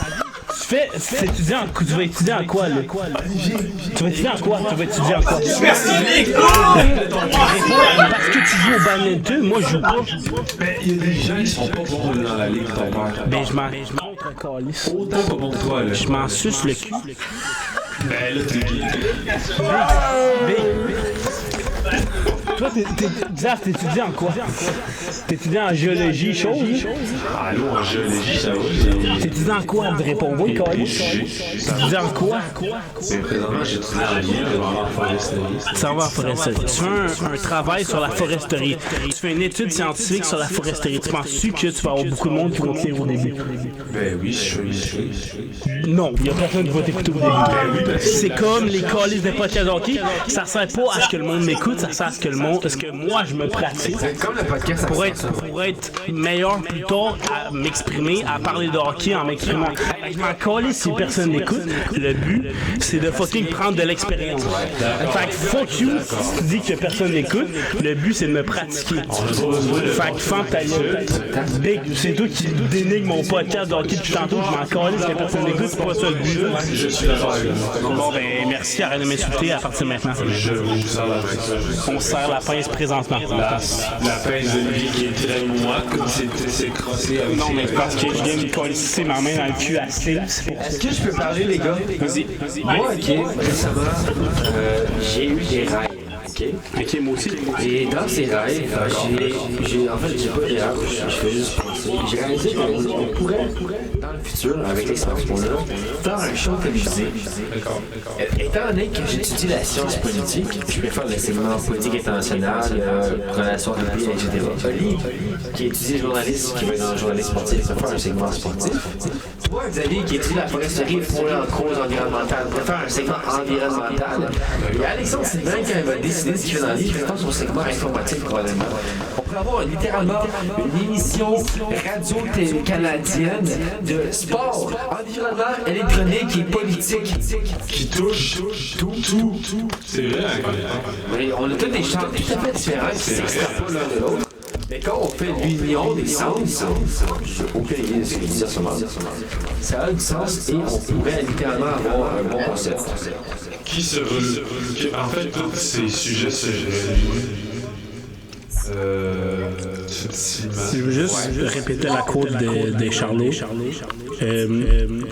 Tu vas étudier en quoi, là? Tu vas étudier en quoi? Parce que tu joues au badminton, moi je joue pas. Mais il y a des gens qui sont pas bons dans la ligue, ton père. Ben, je m'en contre un calice. Autant pas bon que toi, là. Je m'en suce le cul. Ben là, t'es gay. Toi, t'étudies en quoi? T'étudies en géologie, chose? Allô, en géologie, ça va? T'étudies en quoi? Réponds-moi, calice. T'étudies en quoi? Mais présentement, j'étudie en lien devant la foresterie. Ça va en foresterie. Tu fais un travail sur la foresterie. Tu fais une étude scientifique sur la foresterie. Tu penses-tu que tu vas avoir beaucoup de monde qui vont te lire au début? Ben oui, je suis. Non, il n'y a personne qui va t'écouter au début. C'est comme les calices de podcast hockey. Ça sert pas à ce que le monde m'écoute, ça sert à ce que moi je me pratique. C'est comme le podcast Pour être meilleur plus tard à m'exprimer, à parler de hockey en m'exprimant. Je m'en calisse si personne n'écoute. Le but, c'est de fucking prendre de l'expérience. Fait que fuck you si tu dis que personne n'écoute. Le but, c'est de me pratiquer. Fait que femme ta gueule. Big, c'est toi qui dénigre mon podcast de hockey depuis tantôt. Je m'en calisse que personne n'écoute. C'est pas ça le but. Je suis d'accord avec vous. Bon, ben merci, arrête de m'insulter à partir de maintenant. Je vous sers la pince. On serre la pince présentement. La pince de lui qui est très moite, comme c'est crossé avec Non, mais parce que je viens de coller ma main dans le cul à Steve. Est-ce que je peux parler, les gars? Vas-y. Moi, récemment, j'ai eu des rêves. Ok, moi aussi. Et dans ces rêves, j'ai pas des rêves, je fais juste penser. j'ai réalisé qu'on pourrait, dans le futur, avec l'expérience qu'on a, faire un show télévisé. D'accord. Étant donné que j'étudie la science politique, je vais faire des segments politique internationale, relations de pays, etc. Oli, qui étudie le journalisme, qui va être dans le journalisme sportif, va faire un segment sportif. Toi, Xavier, qui étudie la foresterie pour en cause environnementale, va faire un segment environnemental. Et Alexandre Sylvain, quand il va décider ce qu'il fait dans la vie, il va faire son segment informatique probablement. On pourrait avoir littéralement une émission radio-canadienne de sport, environnement, électronique et politique. Qui touche tout. C'est vrai, Mais on a tous des champs tout à fait différents qui s'extrapolent l'un de l'autre. Mais quand on fait l'union des sens, je n'ai aucune idée de ce que je veux dire sur moi. Ça a du sens et on pourrait littéralement avoir un bon concept. Qui se veut. En fait, tous ces sujets se réunissent. Je veux juste répéter la quote des Charlots.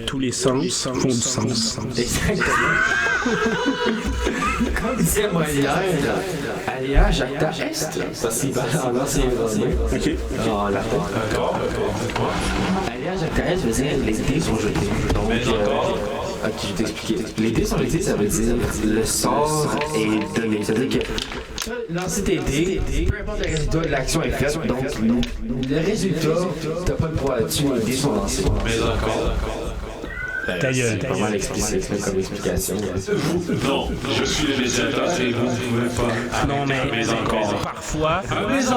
Tous les sens font du sens. Exactement. Comme disait Molière, Alia Jacta Est, parce qu'il va en ancien iranien. OK. En latin. D'accord. Alia Jacta Est veut dire les dés sont jetés. Donc, ok, je vais t'expliquer. Les dés sont jetés, ça veut dire le sort est donné. C'est-à-dire que lancer tes dés, peu importe le résultat, l'action est faite. Donc, le résultat, t'as pas le pouvoir là-dessus, les dés sont lancés. Mais encore. Ta gueule. C'est pas mal explicite comme explication. Non, je suis le médiateur et vous ne pouvez pas. Non, mais Mais encore.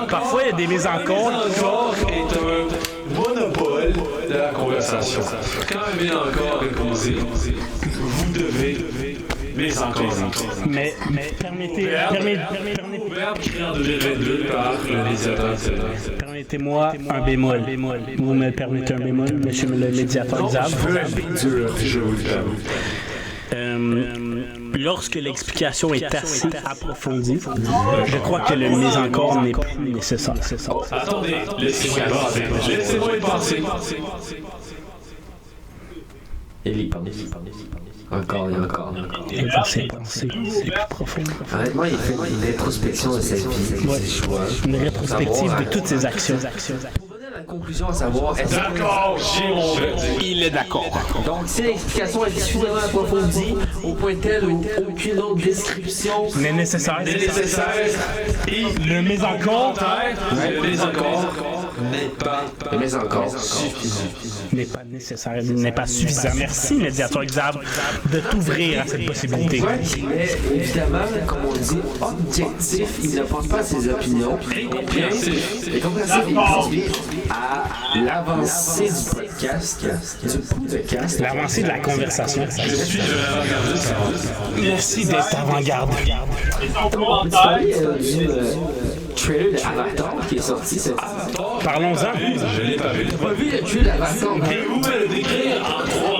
parfois il y a des mises en compte. Encore est un monopole de la conversation. Quand un bien encore est posé, vous devez mais encore. Mais permettez-moi permettez-moi un bémol. Vous me permettez un bémol, monsieur le médiateur Xav? Je vous le Lorsque l'explication est assez approfondie, je crois que le mise en cause n'est plus nécessaire. Attendez, laissez-moi y penser. Encore et encore. Et penser, c'est plus profond. Honnêtement, il fait une introspection de sa vie, de ses choix. Une rétrospective de toutes ses actions. Pour venir à la conclusion à savoir, est-ce que... D'accord, j'ai mon verdict. Il est d'accord. Donc, si l'explication est suffisamment approfondie, au point tel où aucune autre description N'est nécessaire. Nécessaire et Le mise en compte le mise en compte n'est pas mais encore n'est pas nécessaire, n'est pas suffisant. Merci, médiateur Xav, de t'ouvrir à cette possibilité. On voit qu'il est évidemment, comme on dit, objectif. Il ne pense pas à ses opinions. Et compréhensif, il contribue à l'avancée du podcast, du podcast. L'avancée de la conversation. Je suis avant-gardiste. Merci d'être avant-garde. On peut parler du trailer de Avatar qui est sorti cette année. Parlons-en. Je l'ai pas vu. T'as pas vu le trailer d'Avatar? Vous me le décrire en 3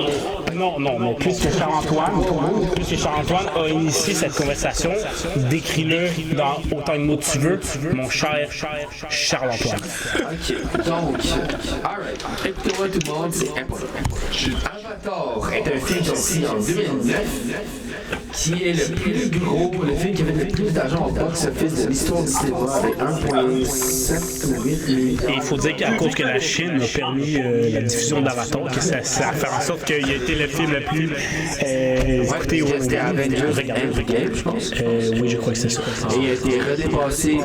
mots. Non, mais puisque Charles-Antoine a initié cette conversation, décris-le dans autant de mots que tu veux, mon cher Charles-Antoine. Ok, donc, alright, écoutez-moi tout le monde, c'est important. Avatar est un film sorti en 2009 qui est le film qui avait le plus d'argent au box-office de l'histoire du cinéma avec 1,7 ou 8 milliards. Et il faut dire qu'à cause que la Chine a permis la diffusion d'Avatar, que ça a fait en sorte qu'il a été le film le plus écouté au monde. C'était Avengers Endgame, je pense. Oui, je crois que c'est ça. Et il a été redépassé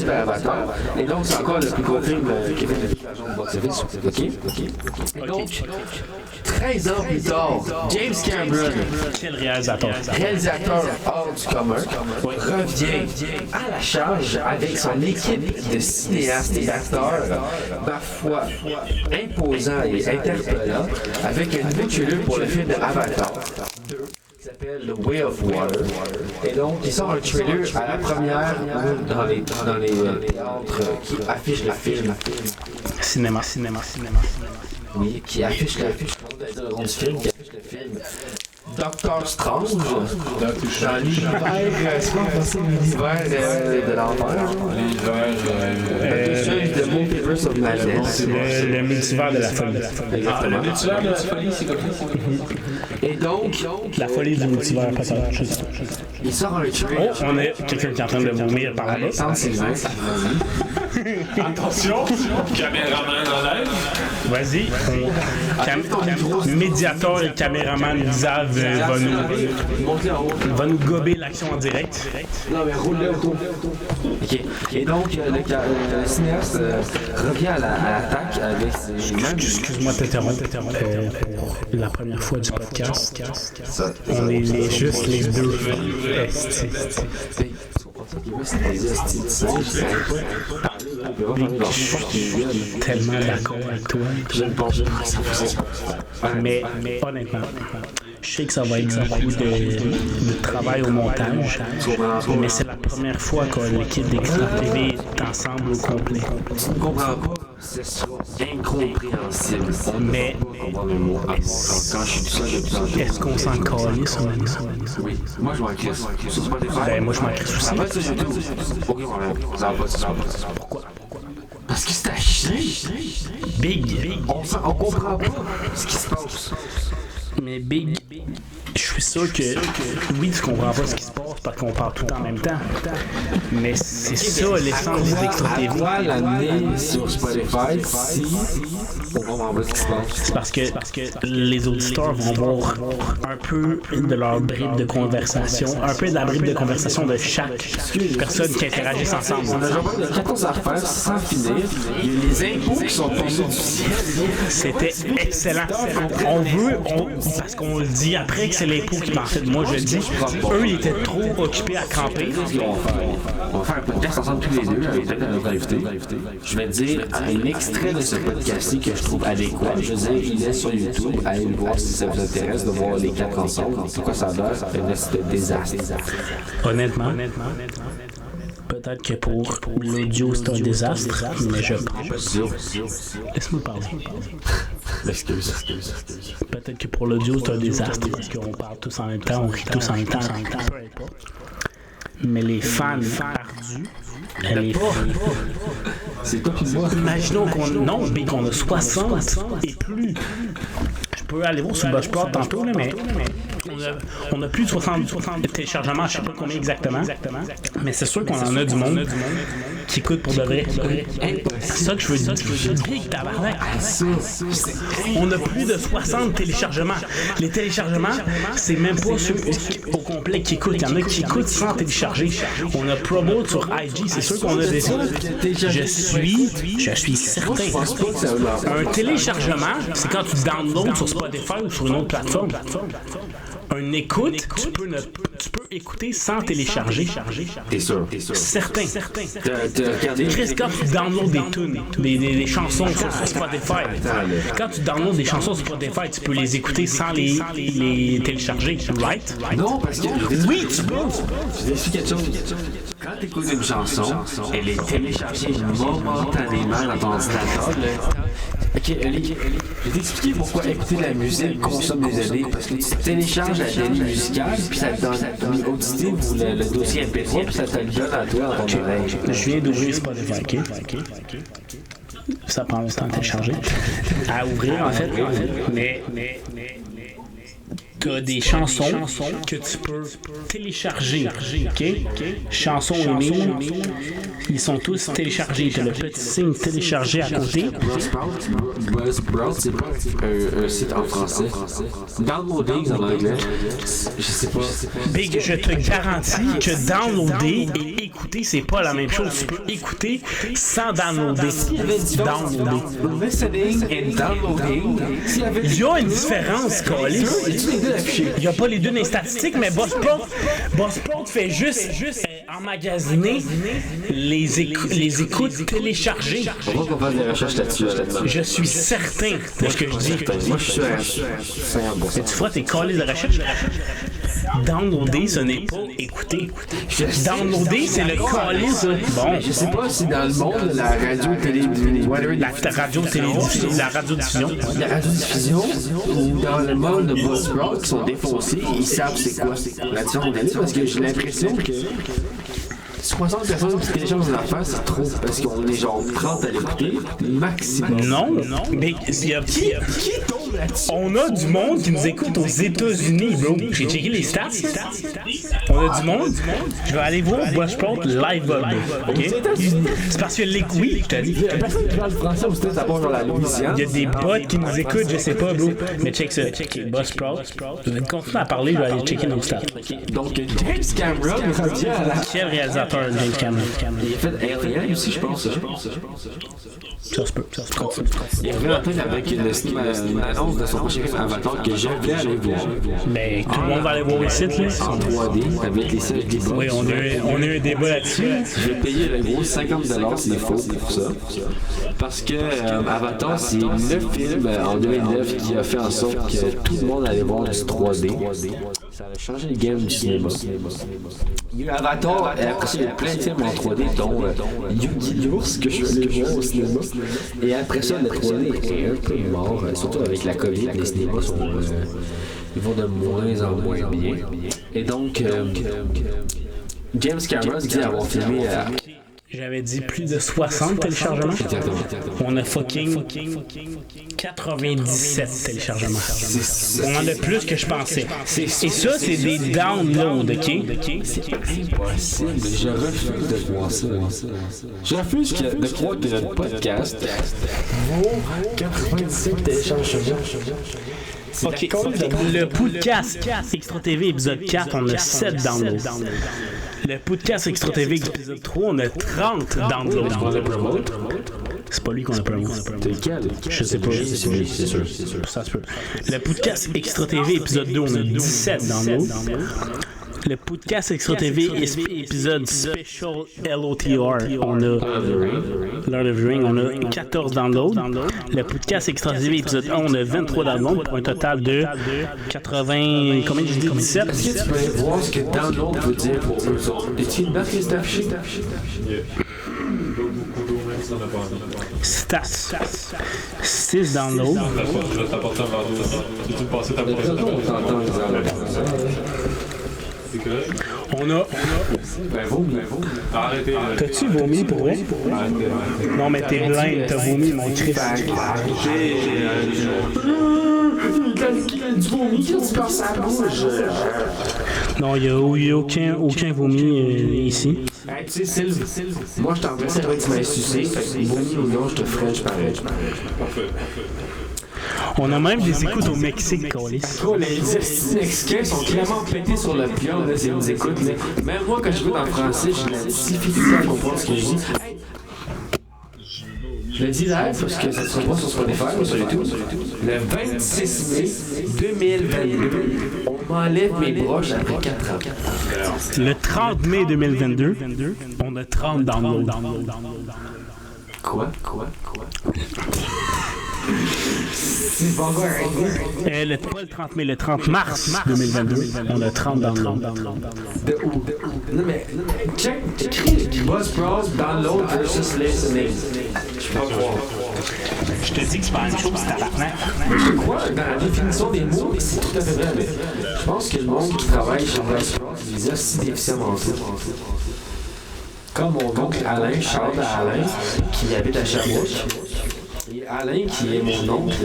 par Avatar. Et donc, c'est encore le plus gros film qui a fait le plus d'argent au box-office. OK. Et donc, 13 ans plus tard, James Cameron, Quel réalisateur? réalisateur hors du commun, revient à la charge avec son équipe de cinéastes et d'acteurs, ma foi, imposant et interpellant, avec un nouveau trailer pour le film de Avatar 2 qui s'appelle The Way of Water. Et donc, il sort un trailer à la première dans les théâtres qui affiche le film. Cinéma. Oui, qui affiche le film, qui affiche le film Doctor Strange dans l'univers, est-ce qu'on pensait l'univers de l'enfer? L'univers de Multiverse of Madness. Le multivers de la folie. Exactement. Le multivers de la folie, c'est comme ça. Et donc, La folie du multivers, pas ça. il sort un trailer. Oh, on a quelqu'un qui est en train de vomir par là. Alexandre Sylvain, Attention, caméraman en live. Vas-y. Médiateur et caméraman Xav va nous gober l'action en direct. Non, mais roule-le autour. Ok. Et donc, le cinéaste revient à l'attaque avec ses mêmes. Excuse-moi de t'interrompre. Pour la première fois du podcast, on est juste les deux. Je suis tellement d'accord avec toi. Je ne pense pas. Mais honnêtement, je sais que ça va être beaucoup de travail au montage, mais c'est la première fois que l'équipe d'Extra TV est ensemble au complet. Tu ne comprends pas, c'est incompréhensible. Mais Quand je suis tout seul, est-ce qu'on s'en calisse? oui, moi je m'en crisse. Sur Spotify. Ben, moi je m'en crisse aussi. En fait, c'est YouTube. Aucun problème. Ça va pas. Pourquoi? Parce que c'est à chier. Big. On comprend pas ce qui se passe. Mais Big, je suis sûr que oui, tu comprends pas ce qui se passe parce qu'on parle tout en même temps. Mais c'est ça l'essence d'Extra TV. À quoi l'amener sur Spotify si on comprend pas ce qui se passe? C'est parce que les auditeurs vont voir un peu de leur bribe de conversation, un peu de la bribe de conversation de chaque personne qui interagissent ensemble. On a genre de 14 affaires sans finir. Il y a les impôts qui sont tombés du ciel. C'était excellent. Parce qu'on le dit après que c'est l'impôt qui m'en fait. Moi, je dis, eux, ils étaient trop occupés à camper. On va faire un podcast ensemble tous les deux avec notre invité. Je vais dire un extrait de ce podcast-ci que je trouve adéquat. Je veux dire, il est sur YouTube. Allez le voir si ça vous intéresse de voir les quatre ensemble. C'est quoi ça donne? C'est un désastre. Honnêtement. Peut-être que pour l'audio, c'est un désastre, mais je pense. Laisse-moi parler. Excuse. Peut-être que pour l'audio, c'est un désastre, parce qu'on parle tous en même temps, on rit tous en même temps, peu importe. Mais les fans ardus, C'est toi qui vois. imaginons qu'on a 60 et plus. Je peux aller voir sur Buzzsprout tantôt, là, mais on a plus de 60 téléchargements, je sais pas combien exactement. Mais c'est sûr qu'on en a du monde qui écoute pour de vrai. C'est ça que je veux dire. Big tabarnak. On a plus de 60 téléchargements. Les téléchargements, c'est même pas ceux au complet qui écoutent. Il y en a qui écoutent sans télécharger. On a promo sur IG, c'est sûr qu'on a des... Je suis certain. Un téléchargement, c'est quand tu downloads sur Spotify ou sur une autre plateforme. Une écoute, tu peux écouter sans télécharger. T'es sûr? Certain. Regardez. Chris, quand tu downloads des tunes, des chansons sur Spotify, quand tu downloads des chansons sur Spotify, tu peux les écouter sans les télécharger, right? Non, parce que... Oui, tu peux! Je vais expliquer quelque chose. Quand tu écoutes une chanson, elle est téléchargée momentanément dans ton ordinateur. Ok, Oli, je vais t'expliquer pourquoi écouter de la musique consomme des données. Parce que tu télécharges la donnée musicale, puis ça te donne auditif ou le dossier MP3, puis ça te le donne à toi dans ton oreille. Je viens d'ouvrir Spotify, ok? Ça prend longtemps à télécharger. À ouvrir, en fait. Mais t'as des chansons que tu peux télécharger, ok? Chansons émises, ils sont tous téléchargés. T'as le petit signe téléchargé à côté. Buzzsprout, c'est pas un site en français. Downloading en anglais. Je sais pas. Big, je te garantis que downloader et écouter, c'est pas la même chose. Tu peux écouter sans downloader. Listening and downloading. Il y a une différence, Colis. Il n'y a pas les deux dans les statistiques, mais Buzzsprout fait juste emmagasiner les écoutes téléchargées. On va qu'on fasse des recherches là-dessus. Je suis certain de ce que je dis. Moi, je suis sûr. Tu feras tes colis de recherche. Downloader, ce n'est pas écouter. Downloader, c'est le calice. Bon, Je sais pas si dans le monde de la radio-télévision, la radiodiffusion. la radiodiffusion ou dans le monde de Buzzsprout qui sont défoncés, ils savent c'est quoi la différence d'année parce que j'ai l'impression que 60 personnes qui téléchargent une affaire, c'est trop parce qu'on est genre 30 à l'écouter, maximum. Non, mais il y a qui tombe là-dessus? On a du monde qui nous écoute aux États-Unis, bro. J'ai checké les stats. On a du monde. Je vais aller voir Buzzsprout live, bro. OK? C'est parce que oui, je t'ai dit. Il y a personne qui parle français aux États-Unis à part dans la Louisiane. Il y a des bots qui nous écoutent, je sais pas, bro. Mais check ça. Check Buzzsprout. Je vais continuer à parler, je vais aller checker nos stats. Donc, James Cameron est rendu à la... Quel réalisateur, James Cameron? Il a fait Alien aussi, je pense. Ça se peut. Il est venu en tête avec une annonce de son prochain film Avatar que j'avais aller voir. Ben, tout le monde va aller voir les sites, là. En 3D, avec les sites des Oui, on a eu un débat là-dessus. J'ai payé le gros 50$, c'est faux pour ça. Parce que Avatar, c'est le film en 2009 qui a fait en sorte que tout le monde allait voir du 3D. Ça a changé le game du cinéma. Il y a eu Avatar, et après ça, il y a plein de films en 3D, dont Yugi l'ours, que je suis allé voir au cinéma. Et après ça, le 3D est un peu mort, surtout avec la COVID, les cinémas sont... ils vont de moins en moins bien. Et donc, James Cameron dit avoir filmé... J'avais dit plus de 60 téléchargements. On a fucking 97 téléchargements. On en a plus que je pensais. Et ça, c'est des downloads, OK? C'est impossible. Je refuse de voir ça. Je refuse de croire que notre podcast vaut 97 téléchargements. OK. Le podcast Extra TV épisode 4, on a 7 downloads. Le podcast Extra TV épisode 3, on a 30 downloads. C'est pas lui qu'on a promis. C'est lequel? Je sais pas. C'est lui, c'est sûr. Ça se peut. Le podcast Extra TV épisode 2, on a 17 downloads. Le podcast Extra TV épisode Special LOTR, on a Lord of the Ring, on a 14 downloads. Le podcast Extra TV épisode 1, on a 23 downloads pour un total de 80... Combien j'ai dit? 17? Est-ce que tu peux voir ce que download veut dire pour eux autres? Est-il une marque qui est affichée? Stats. 6 downloads. Je vais t'apporter un verre d'eau. Tu passer ta prochaine. On a... Ben vomi. Arrêtez. T'as-tu vomi pour vrai? Non, mais t'es blind, t'as vomi, mon Christ. Du vomi, quand tu passes à la bouche. Non, il n'y a aucun vomi ici. Hey, tu sais, Sylve, moi je t'envoie ça que tu m'as sucé, fait que vomi ou non, je te ferai, je pareil. On a même des écoutes au Mexique, Colis. Les Mexicains sont clairement pétés sur le pion, là, si ils nous écoutent. Même moi, quand je écoute en français, j'ai de la difficulté à comprendre ce que je dis. Je le dis live parce que ça ne sera pas sur Spotify ou sur YouTube. Le 26 mai 2022, on m'enlève mes broches après 4 ans. Le 30 mai 2022, on a 30 downloads. Quoi? C'est pas encore arrivé. Pas le 30 mai, le 30 mars 2022, on a 30 downloads. De où? Non mais, check, écris Buzzsprout, download versus listening. Je peux pas croire. Je te dis que c'est pas une chose, c'est tabarnak. Je crois que dans la définition des mots, c'est tout à fait vrai, mais je pense que le monde qui travaille chez Buzzsprout, ils ont aussi déficiemment tout. Comme mon oncle Alain, Charles Alain, qui habite à Sherbrooke. Et Alain, qui est mon oncle,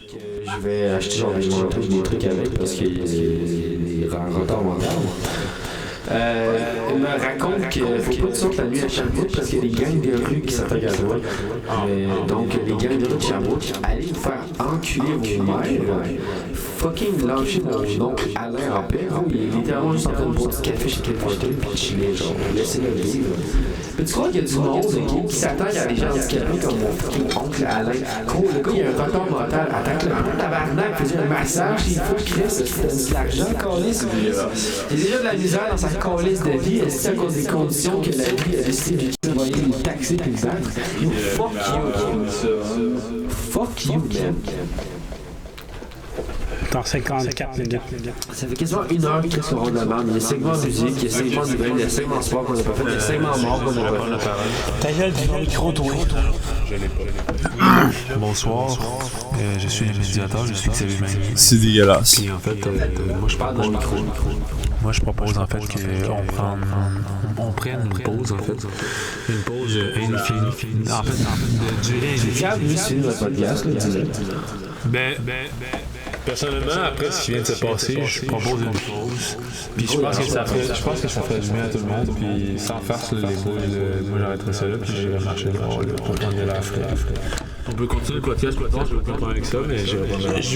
que je vais acheter genre des trucs avec parce qu'il est en retard mental. Il me raconte qu'il ne faut pas que tu sortes la nuit à Sherbrooke parce qu'il y a des gangs de rue qui s'attaquent à toi. Donc, les gangs de rue de Sherbrooke, allez vous faire enculer vos mères. Fucking lâcher mon oncle Alain en paix. Il est littéralement juste en train de boire du café chez Cliff Horton et chiller, genre, laissez-le vivre. Mais tu crois qu'il y a du monde qui s'attaque à des gens handicapés comme mon fucking oncle Alain? Gros, le gars, il a un retard mental. Attaque-le. Tabarnak, faisait un massage, il faut qu'il reste, c'était de l'argent, calice. Il y a déjà de la misère dans sa calice de vie. C'est à cause des conditions que la vie a décidé de travailler les taxer exact. Fuck you. Fuck you, man. dans 54 minutes. Ça fait quasiment 1 heure qu'on rentre là-bas. Il y a segment musique, il y a segment nouvelle, il y a segment sport qu'on n'a pas fait, il y a segment mort qu'on n'a pas fait. Ta gueule du micro, toi. Bonsoir, je suis le médiateur, je suis Xavier Magnier. C'est dégueulasse. Et en fait, moi je propose en fait qu'on prenne une pause en fait. Une pause infinie. En fait, de durée infinie. Gab, lui, c'est notre podcast, là, Ben, personnellement, après ce qui vient de se passer, je propose une pause. Puis je pense que ça ferait du bien à tout le monde. Puis sans farce, les boules, moi j'arrêterais ça là, puis j'irai marcher dehors pour prendre de l'air frais. On peut continuer le podcast plus tard, je vais pas parler avec ça, mais Je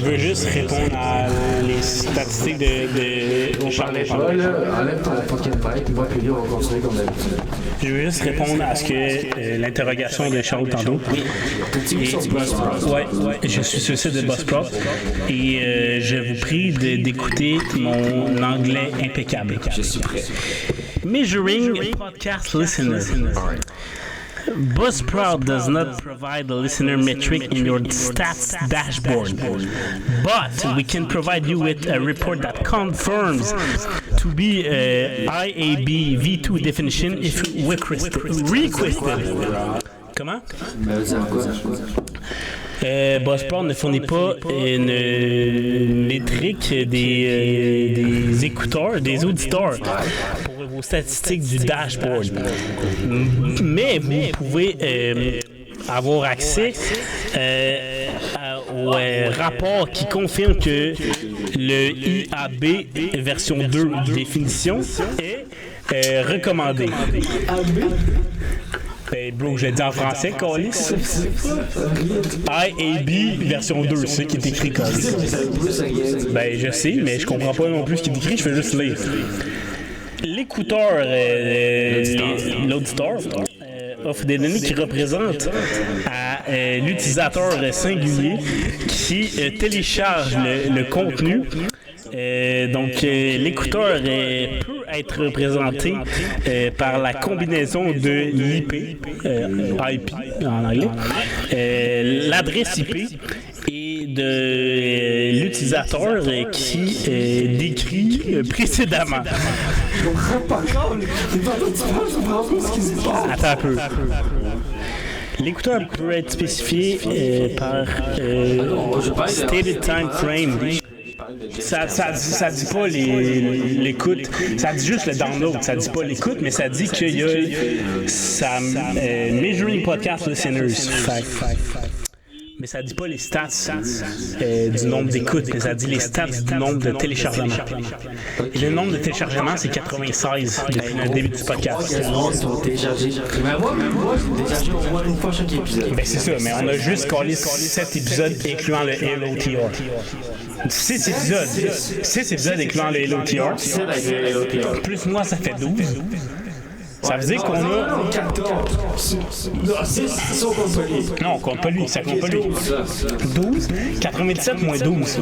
veux juste répondre à les statistiques de on parlait pas, là. Enlève ton fucking mic, moi, puis lui, on va continuer comme d'habitude. Je veux juste répondre à ce que l'interrogation de Charles tantôt. Oui. T'es-tu sur Buzzsprout? Ouais, je suis sur le site de Buzzsprout et je vous prie d'écouter mon anglais impeccable. Je suis prêt. Measuring podcast listeners. Buzzsprout does not provide the listener metric in your stats dashboard, but we can provide you with a report that confirms to be IAB V2 definition if requested. Comment? Buzzsprout ne fournit pas une métrique des écouteurs, des auditeurs pour vos statistiques du dashboard. Mais vous pouvez avoir accès au rapport qui confirme que le IAB version 2 définition est recommandé. Ben, bro, je l'ai dit en français, Calis. IAB version 2, c'est ce qui est écrit, Calis. Ben, je sais, mais je comprends pas non plus ce qui est écrit, je fais juste lire. L'écouteur, l'auditeur, offre des données qui représentent à l'utilisateur singulier qui télécharge le contenu. Donc, l'écouteur peut être représenté par la combinaison de l'IP, IP en anglais, l'adresse IP et de l'utilisateur qui décrit précédemment. Attends un peu. L'écouteur peut être spécifié par stated time frame. Ça dit pas l'écoute, ça dit juste le download, ça dit pas l'écoute, mais ça dit qu'il y a measuring podcast listeners. Mais ça dit pas les stats du nombre d'écoutes, mais ça dit les stats du nombre de téléchargements. Et le nombre de téléchargements, c'est 96 depuis le début du podcast. Ils sont téléchargés. Mais moi, j'ai téléchargé au moins une fois chaque épisode. Ben c'est ça, mais on a juste collé 7 épisodes incluant le Halo TR. 6 épisodes incluant le Halo TR. Plus moi, ça fait 12. Ça veut dire qu'on a 14. Non, 6, ça on compte pas lui. Non, on compte pas lui, ça compte pas lui. 12, 97 moins 12.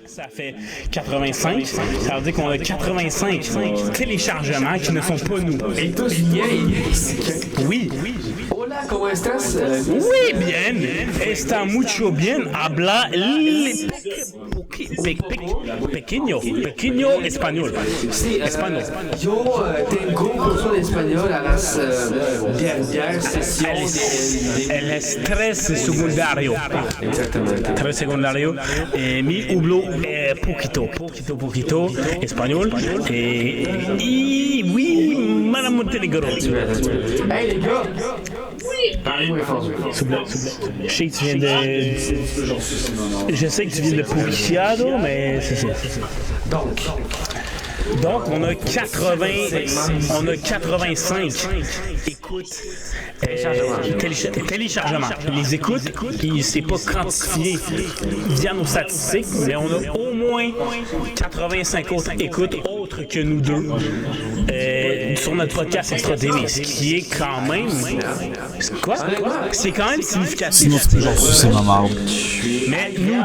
Ça fait 85. Ça veut dire qu'on a 85 téléchargements qui ne sont pas nous. Et tous bien. Oui. Hola, ¿cómo estás? Oui, bien. Está mucho bien. Habla pequeño español. Sí, Español. Yo tengo un curso de español a las dernières sessions. El estrés secundario. Exactamente. Tres secundario. Mi hablo poquito español. Y oui, Madame Montenegro. Hey les gars! Parlez-moi fort. S'il vous plaît. Je sais que tu viens de. Je sais que tu viens de Puliciado, mais c'est ça. Donc, on a 85 écoutes. Téléchargements. Les écoutes, c'est pas quantifié via nos statistiques, mais on a au moins 85 autres écoutes autres que nous deux sur notre podcast Extra TV, ce qui est quand même... Quoi? C'est quand même significatif. Sinon, tu peux genre sucer ma marde. Mais nous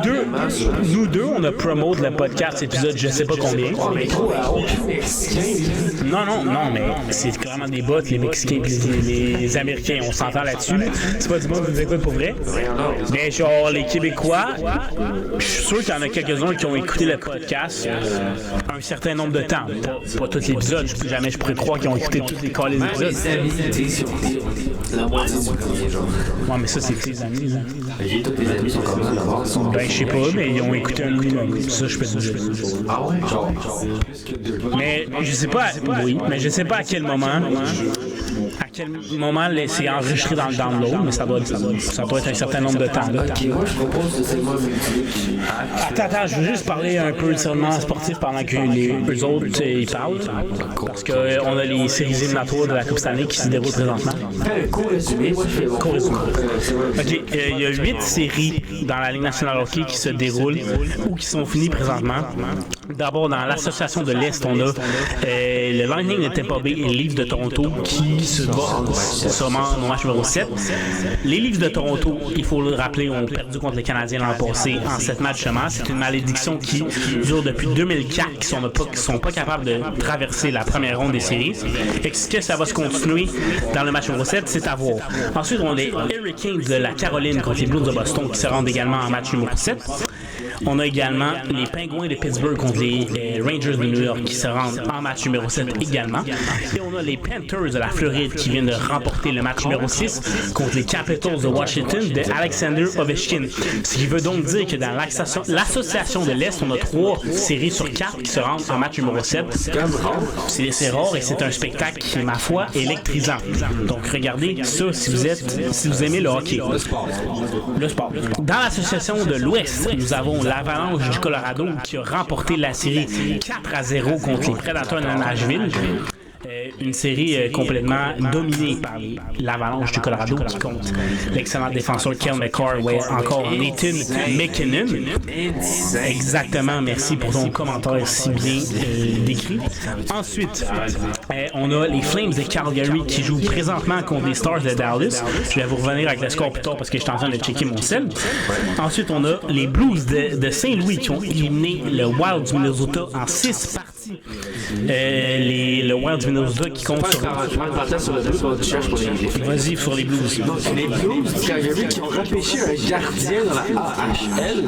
deux, on a promote le podcast épisode je sais pas combien. Non, mais c'est vraiment des bots, les Mexicains et les Américains, on s'entend là-dessus. C'est pas du monde qui nous écoute pour vrai. Mais genre, les Québécois, je suis sûr qu'il y en a quelques-uns qui ont écouté le podcast un certain nombre de temps. Pas tous les épisodes, jamais je pourrais croire qu'ils ont écouté tous les calls des épisodes. La moitié du premier, genre. Ouais, mais ça, c'est tes amis. Tous tes amis sont comme ça d'abord. Ben, je sais pas, mais ils ont écouté un minimum. Ça, je peux te dire. Ah ouais? Genre. Mais je sais pas, oui, mais je sais pas à quel moment c'est enregistré dans le download, mais ça doit être un certain nombre de temps. Là. Ok, moi je propose le segment multi. Attends, je veux juste parler un peu de seulement sportif pendant que eux autres ils parlent. Parce qu'on a les séries éliminatoires de la Coupe Stanley qui se déroulent présentement. Court résumé, moi je fais Court résumé. OK, il y a 8 séries dans la Ligue nationale de hockey qui se déroulent ou qui sont finies présentement. D'abord, dans l'association de l'Est, on a le Lightning de Tampa Bay et les Leafs de Toronto qui se battent sûrement au match numéro 7. Les Leafs de Toronto, il faut le rappeler, ont perdu contre les Canadiens l'an passé en 7 matchs seulement. C'est une malédiction qui dure depuis 2004, qui sont pas capables de traverser la première ronde des séries. Est-ce que ça va se continuer dans le match numéro 7? C'est à voir. Ensuite, on a les Hurricanes de la Caroline contre les Blues de Boston qui se rendent également en match numéro 7. On a également les Penguins de Pittsburgh contre les Rangers de New York qui se rendent en match numéro 7 également. Et on a les Panthers de la Floride qui viennent de remporter le match numéro 6 contre les Capitals de Washington de Alexander Ovechkin. Ce qui veut donc dire que dans l'association de l'Est, on a 3 séries sur 4 qui se rendent en match numéro 7. C'est rare et c'est un spectacle qui est, ma foi, électrisant. Donc regardez ça si vous aimez le hockey. Le sport. Dans l'association de l'Ouest, nous avons l'Avalanche du Colorado qui a remporté la série 4-0 contre les Predators de Nashville. Une série complètement dominée par l'Avalanche du Colorado qui compte l'excellent défenseur Cale Makar, encore Nathan McKinnon. Exactement, merci pour ton commentaire si bien décrit. Ensuite, on a les Flames de Calgary qui jouent présentement contre les Stars de Dallas. Je vais vous revenir avec le score plus tard parce que je suis en train de checker mon sel. Ensuite, on a les Blues de Saint-Louis qui ont éliminé le Wild du Minnesota en 6 parties. Le Wild du Minnesota qui compte sur... Vas-y, sur les Blues. Donc, les Blues de Calgary qui ont repêché un gardien dans la AHL.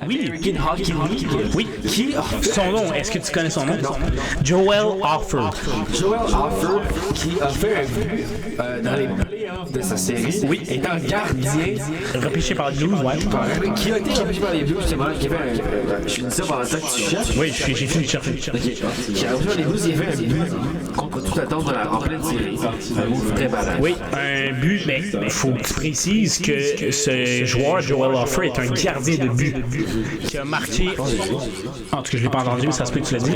Oui. American Hockey League. Oui. Qui son nom, est-ce que tu connais son nom? Joel Offer. Joel Offer qui a fait un but dans les playoffs de sa série. Oui. Étant gardien. Repêché par les Blues, ouais. Qui a été repêché par les Blues, justement. Qui a fait un... Je dis ça pendant le temps que tu cherches. Oui, j'ai fini de chercher. Qui a repêché par les Blues, il a fait un but contre toute attente en pleine série. Un move très balade. Oui, un but, mais il faut que tu précises que ce joueur, Joel Offer, est un gardien de but qui a marqué... En tout cas, je ne l'ai pas entendu, mais ça se peut que tu l'as dit.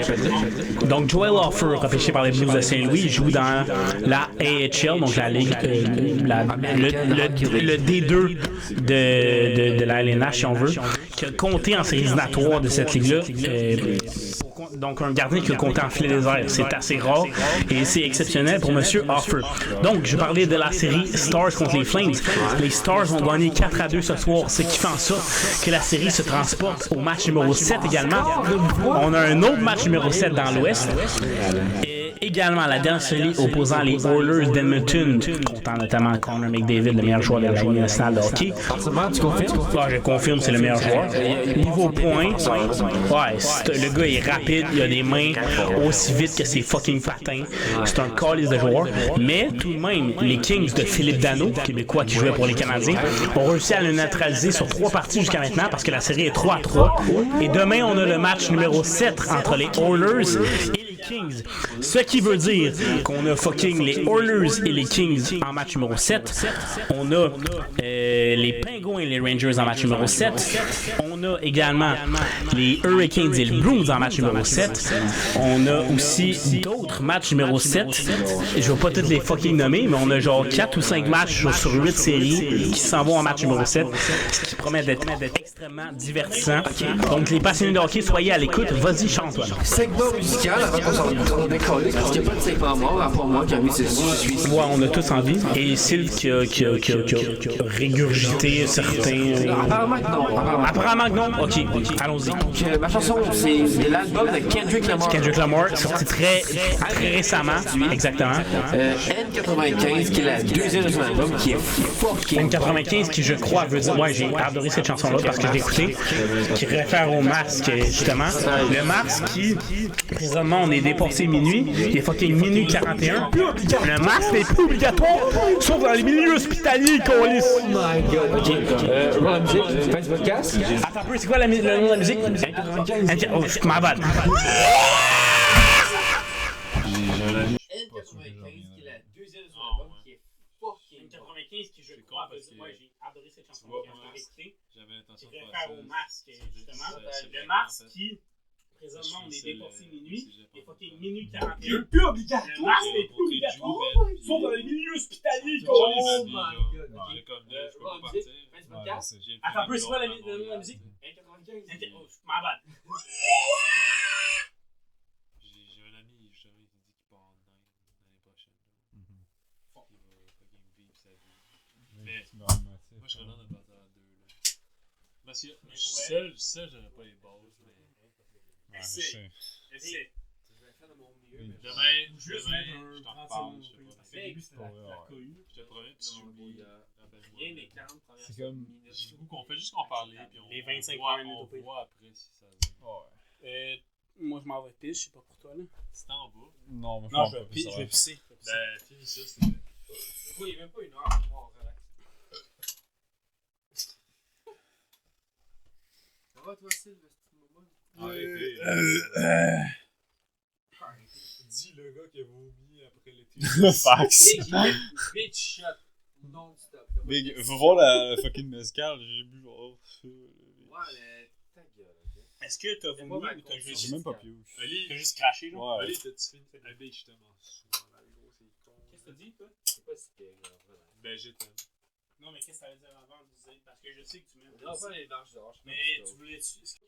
Donc, Joel Offer, repêché par les Blues de Saint-Louis, joue dans la AHL, donc la Ligue... le D2 de la LNH, si on veut, qui a compté en séries éliminatoires de cette ligue-là. Donc, un gardien qui a compté en filet désert. C'est assez rare et c'est exceptionnel pour M. Offer. Donc, je parlais de la série Stars contre les Flames. Les Stars ont gagné 4-2 ce soir, ce qui fait en sorte que la série se transporte au match numéro 7 également. On a un autre match numéro 7 dans l'Ouest. Également, la dernière série opposant les Oilers d'Edmonton, comptant notamment Connor McDavid, le meilleur joueur de la Ligue nationale de hockey. Tu confirmes? Je confirme, c'est le meilleur joueur. Niveau points, le gars est rapide, il a des mains aussi vite que ses fucking patins. C'est un calice de joueur. Mais tout de même, les Kings de Philippe Dano, québécois qui jouait pour les Canadiens, ont réussi à le neutraliser sur 3 parties jusqu'à maintenant parce que la série est 3-3. Et demain, on a le match numéro 7 entre les Oilers et les Kings. Ce qui veut dire qu'on a fucking les Oilers et les Kings en match numéro 7. On a les Penguins et les Rangers en match numéro 7. On a également les Hurricanes et les Blues en match numéro 7. On a aussi d'autres matchs numéro 7. Je vais pas toutes les fucking nommer, mais on a genre 4 ou 5 matchs sur 8 séries qui s'en vont en match numéro 7. Ce qui promet d'être extrêmement divertissant. Donc les passionnés de hockey, soyez à l'écoute. Vas-y, chante-toi. Segment musical, avant qu'on s'en décolle parce qu'il n'y a pas de segment mort à part moi qui a mis ce suicide. Ouais, on a tous envie. Et Sylve qui a régurgité certains. Apparemment que non. Apparemment que non. Ok, allons-y. Donc, ma chanson, c'est l'album de Kendrick Lamar. Kendrick Lamar, sorti très récemment. Exactement. N95, qui est la deuxième de son album, qui est fucking. N95, qui je crois veut dire. Ouais, j'ai adoré cette chanson-là parce que je l'ai écoutée. Qui réfère au masque, justement. Le masque qui, présentement, on est dépassé minuit. Il est fucking minuit 41. Le masque n'est plus obligatoire, sauf dans les milieux hospitaliers, câlisse. Oh my god. Ok. Roll la musique, fin du podcast. Attends un peu, c'est quoi le nom de la musique? N95. Oh, je m'abate. N95, qui est la deuxième de son album, qui est fucking. N95, qui je crois veut dire. Ouais, j'ai adoré cette chanson-là quand je l'ai écoutée. J'avais l'intention Qui réfère au masque, justement. Le masque qui, présentement, on est dépassé minuit. Il est fucking minuit 41. Il est plus obligatoire. Le masque n'est plus obligatoire, sauf dans les milieux hospitaliers. Oh my god. J'ai comme je peux Roll pas la musique, partir. fin du podcast. Attends un peu, c'est quoi le nom de la musique? N95. Oh, je m'abate. J'ai un ami justement qui dit qu'il part en Inde l'année prochaine. Il va fucking vivre sa vie. Mais moi je serais là de partir à deux là. Parce que seul j'aurais pas les bases, mais. Essaye. Demain, je t'en reparle, je te promets. Début, c'était la cohue. Je te promets, puis si j'oublie, Rien n'est 40 premières c'est comme. J'ai le goût qu'on fait juste qu'on parle, puis on Les 25 voit, minutes au on pire. voit après si ça. Moi, je m'en vais pisser, je sais pas pour toi, là. C'est en bas. Non, moi, Non, je vais pisser. Ben, finis ça, c'est. Oui, il n'y a même pas une heure. Oh, relax. Ça va, toi, Sylve, ce moment? Arrêtez. Dis le gars qui a vomi après l'été. Fax. Bitch shot. Non-stop. Big, faut voir la fucking mezcal, j'ai bu genre. Ouais, mais ta gueule, ok? Est-ce que t'as vomi ou t'as J'ai juste... même pas pu. Ali, T'as juste craché, genre? Ouais. Ali, t'as-tu fini? Ah, ben, je t'aime en sous. Qu'est-ce que t'as dit, toi? C'est pas si pire, là, voilà. Ben, je t'aime. Non, mais qu'est-ce que ça veut dire avant de dire? Parce que je sais que tu m'aimes. Non, pas les marches d'or. Mais tu voulais... Est-ce que